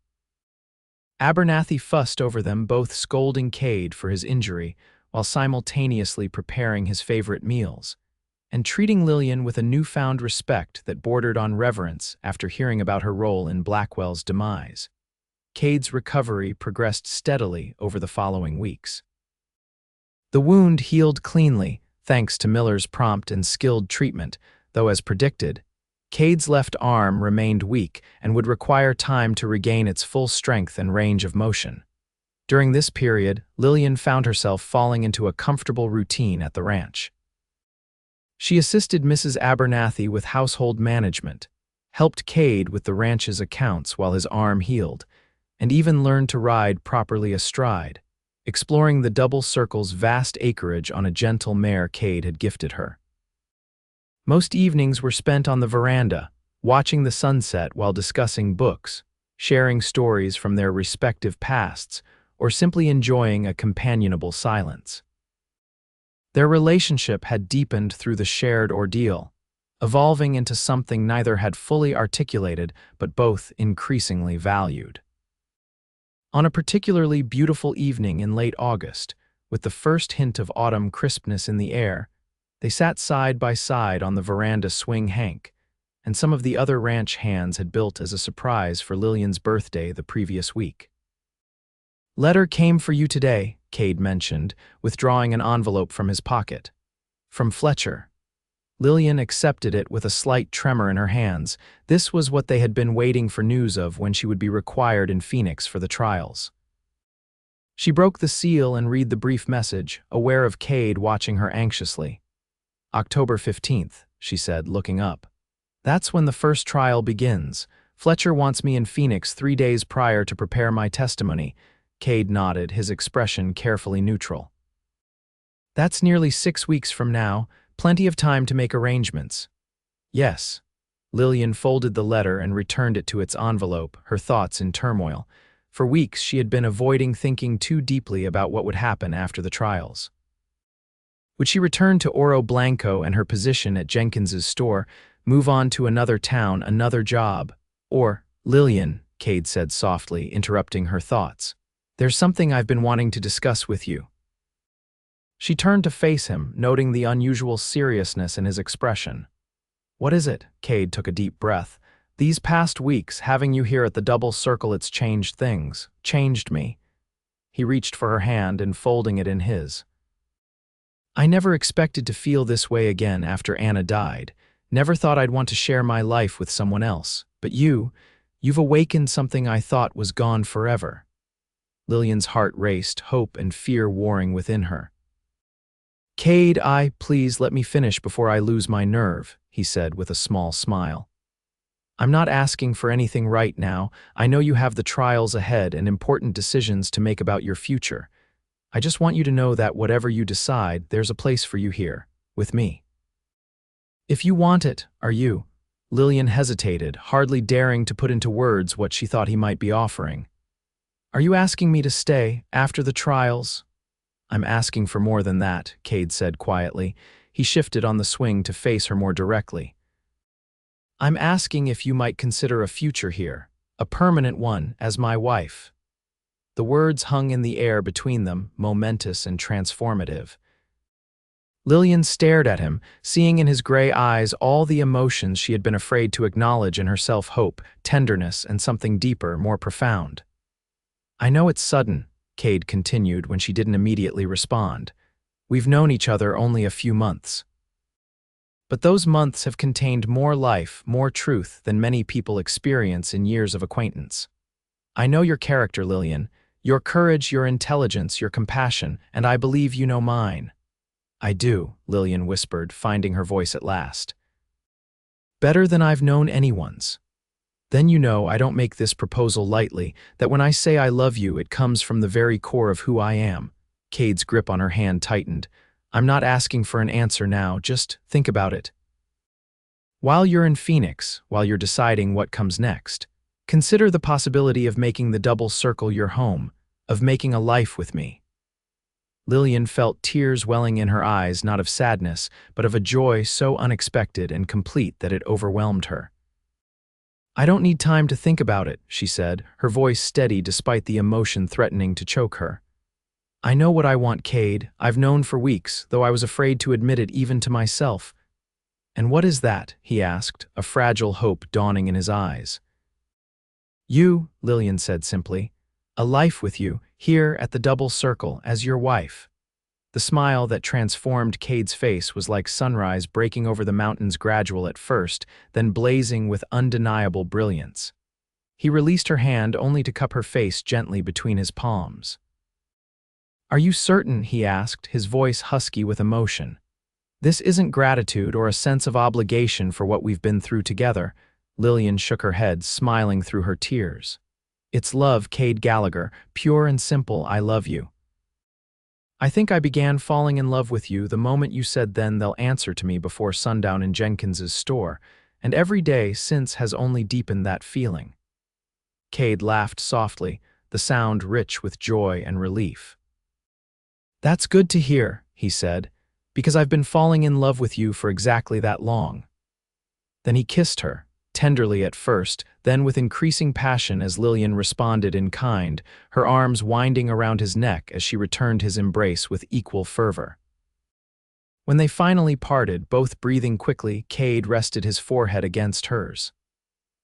Abernathy fussed over them, both scolding Kade for his injury while simultaneously preparing his favorite meals, and treating Lillian with a newfound respect that bordered on reverence after hearing about her role in Blackwell's demise. Kade's recovery progressed steadily over the following weeks. The wound healed cleanly, thanks to Miller's prompt and skilled treatment, though as predicted, Kade's left arm remained weak and would require time to regain its full strength and range of motion. During this period, Lillian found herself falling into a comfortable routine at the ranch. She assisted Mrs. Abernathy with household management, helped Kade with the ranch's accounts while his arm healed, and even learned to ride properly astride, exploring the Double Circle's vast acreage on a gentle mare Kade had gifted her. Most evenings were spent on the veranda, watching the sunset while discussing books, sharing stories from their respective pasts, or simply enjoying a companionable silence. Their relationship had deepened through the shared ordeal, evolving into something neither had fully articulated but both increasingly valued. On a particularly beautiful evening in late August, with the first hint of autumn crispness in the air, they sat side by side on the veranda swing Hank, and some of the other ranch hands had built as a surprise for Lillian's birthday the previous week. Letter came for you today, Kade mentioned, withdrawing an envelope from his pocket. From Fletcher. Lillian accepted it with a slight tremor in her hands. This was what they had been waiting for news of when she would be required in Phoenix for the trials. She broke the seal and read the brief message, aware of Kade watching her anxiously. October 15th, she said, looking up. That's when the first trial begins. Fletcher wants me in Phoenix 3 days prior to prepare my testimony. Kade nodded, his expression carefully neutral. That's nearly 6 weeks from now, plenty of time to make arrangements. Yes. Lillian folded the letter and returned it to its envelope, her thoughts in turmoil. For weeks she had been avoiding thinking too deeply about what would happen after the trials. Would she return to Oro Blanco and her position at Jenkins's store, move on to another town, another job? Or, Lillian, Kade said softly, interrupting her thoughts, there's something I've been wanting to discuss with you. She turned to face him, noting the unusual seriousness in his expression. What is it? Kade took a deep breath. These past weeks, having you here at the double circle, it's changed things, changed me. He reached for her hand and folding it in his. I never expected to feel this way again after Anna died. Never thought I'd want to share my life with someone else. But you've awakened something I thought was gone forever. Lillian's heart raced, hope and fear warring within her. Kade, please let me finish before I lose my nerve, he said with a small smile. I'm not asking for anything right now. I know you have the trials ahead and important decisions to make about your future. I just want you to know that whatever you decide, there's a place for you here, with me. If you want it, are you? Lillian hesitated, hardly daring to put into words what she thought he might be offering. Are you asking me to stay after the trials? I'm asking for more than that, Kade said quietly. He shifted on the swing to face her more directly. I'm asking if you might consider a future here, a permanent one, as my wife. The words hung in the air between them, momentous and transformative. Lillian stared at him, seeing in his gray eyes all the emotions she had been afraid to acknowledge in herself: hope, tenderness, and something deeper, more profound. I know it's sudden, Kade continued when she didn't immediately respond. We've known each other only a few months. But those months have contained more life, more truth than many people experience in years of acquaintance. I know your character, Lillian, your courage, your intelligence, your compassion, and I believe you know mine. I do, Lillian whispered, finding her voice at last. Better than I've known anyone's. Then you know I don't make this proposal lightly, that when I say I love you, it comes from the very core of who I am. Kade's grip on her hand tightened. I'm not asking for an answer now, just think about it. While you're in Phoenix, while you're deciding what comes next, consider the possibility of making the double circle your home, of making a life with me. Lillian felt tears welling in her eyes, not of sadness, but of a joy so unexpected and complete that it overwhelmed her. I don't need time to think about it, she said, her voice steady despite the emotion threatening to choke her. I know what I want, Kade. I've known for weeks, though I was afraid to admit it even to myself. And what is that? He asked, a fragile hope dawning in his eyes. You, Lillian said simply. A life with you, here at the double circle, as your wife. The smile that transformed Kade's face was like sunrise breaking over the mountains, gradual at first, then blazing with undeniable brilliance. He released her hand only to cup her face gently between his palms. Are you certain? He asked, his voice husky with emotion. This isn't gratitude or a sense of obligation for what we've been through together. Lillian shook her head, smiling through her tears. It's love, Kade Gallagher, pure and simple. I love you. I think I began falling in love with you the moment you said then they'll answer to me before sundown in Jenkins's store, and every day since has only deepened that feeling. Kade laughed softly, the sound rich with joy and relief. That's good to hear, he said, because I've been falling in love with you for exactly that long. Then he kissed her, tenderly at first, then with increasing passion as Lillian responded in kind, her arms winding around his neck as she returned his embrace with equal fervor. When they finally parted, both breathing quickly, Kade rested his forehead against hers.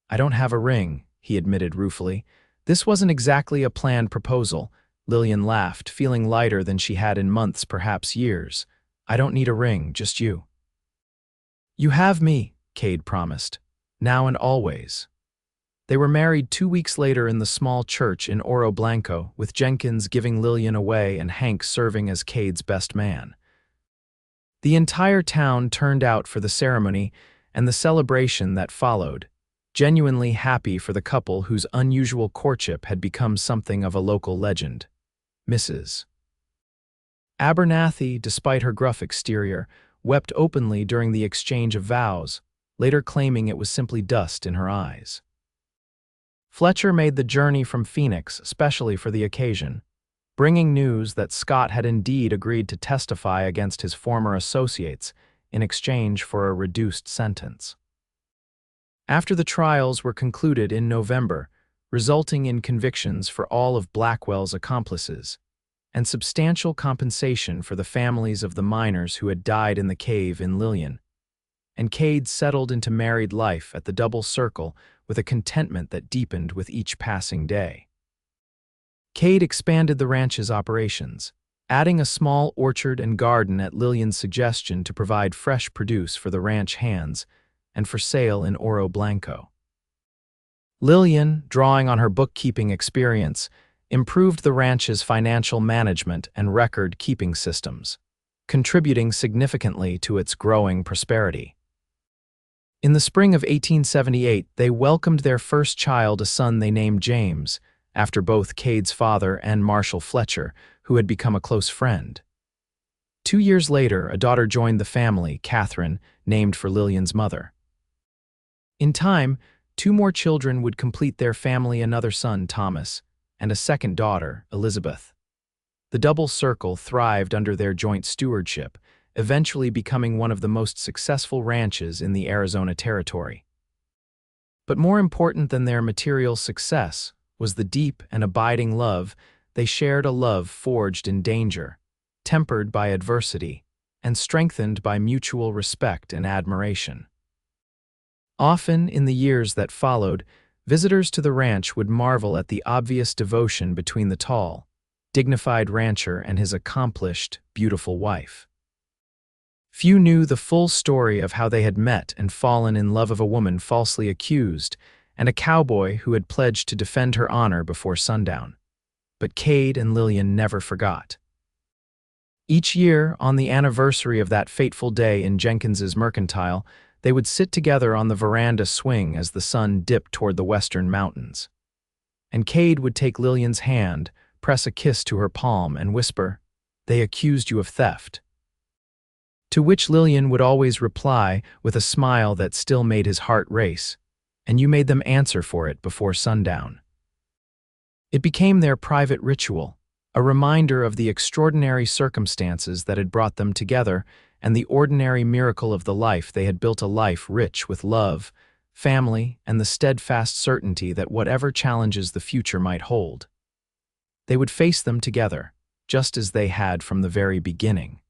I don't have a ring, he admitted ruefully. This wasn't exactly a planned proposal. Lillian laughed, feeling lighter than she had in months, perhaps years. I don't need a ring, just you. You have me, Kade promised. Now and always. They were married 2 weeks later in the small church in Oro Blanco, with Jenkins giving Lillian away and Hank serving as Kade's best man. The entire town turned out for the ceremony and the celebration that followed, genuinely happy for the couple whose unusual courtship had become something of a local legend. Mrs. Abernathy, despite her gruff exterior, wept openly during the exchange of vows, later claiming it was simply dust in her eyes. Fletcher made the journey from Phoenix especially for the occasion, bringing news that Scott had indeed agreed to testify against his former associates in exchange for a reduced sentence. After the trials were concluded in November, resulting in convictions for all of Blackwell's accomplices, and substantial compensation for the families of the miners who had died in the cave in Lillian, and Kade settled into married life at the Double Circle with a contentment that deepened with each passing day. Kade expanded the ranch's operations, adding a small orchard and garden at Lillian's suggestion to provide fresh produce for the ranch hands and for sale in Oro Blanco. Lillian, drawing on her bookkeeping experience, improved the ranch's financial management and record-keeping systems, contributing significantly to its growing prosperity. In the spring of 1878, they welcomed their first child, a son they named James, after both Kade's father and Marshall Fletcher, who had become a close friend. 2 years later, a daughter joined the family, Catherine, named for Lillian's mother. In time, 2 more children would complete their family, another son, Thomas, and a second daughter, Elizabeth. The Double Circle thrived under their joint stewardship, eventually becoming one of the most successful ranches in the Arizona Territory. But more important than their material success was the deep and abiding love they shared, a love forged in danger, tempered by adversity, and strengthened by mutual respect and admiration. Often, in the years that followed, visitors to the ranch would marvel at the obvious devotion between the tall, dignified rancher and his accomplished, beautiful wife. Few knew the full story of how they had met and fallen in love of a woman falsely accused and a cowboy who had pledged to defend her honor before sundown. But Kade and Lillian never forgot. Each year, on the anniversary of that fateful day in Jenkins's mercantile, they would sit together on the veranda swing as the sun dipped toward the western mountains. And Kade would take Lillian's hand, press a kiss to her palm, and whisper, "They accused you of theft." To which Lillian would always reply with a smile that still made his heart race, "And you made them answer for it before sundown." It became their private ritual, a reminder of the extraordinary circumstances that had brought them together and the ordinary miracle of the life they had built, a life rich with love, family, and the steadfast certainty that whatever challenges the future might hold, they would face them together, just as they had from the very beginning.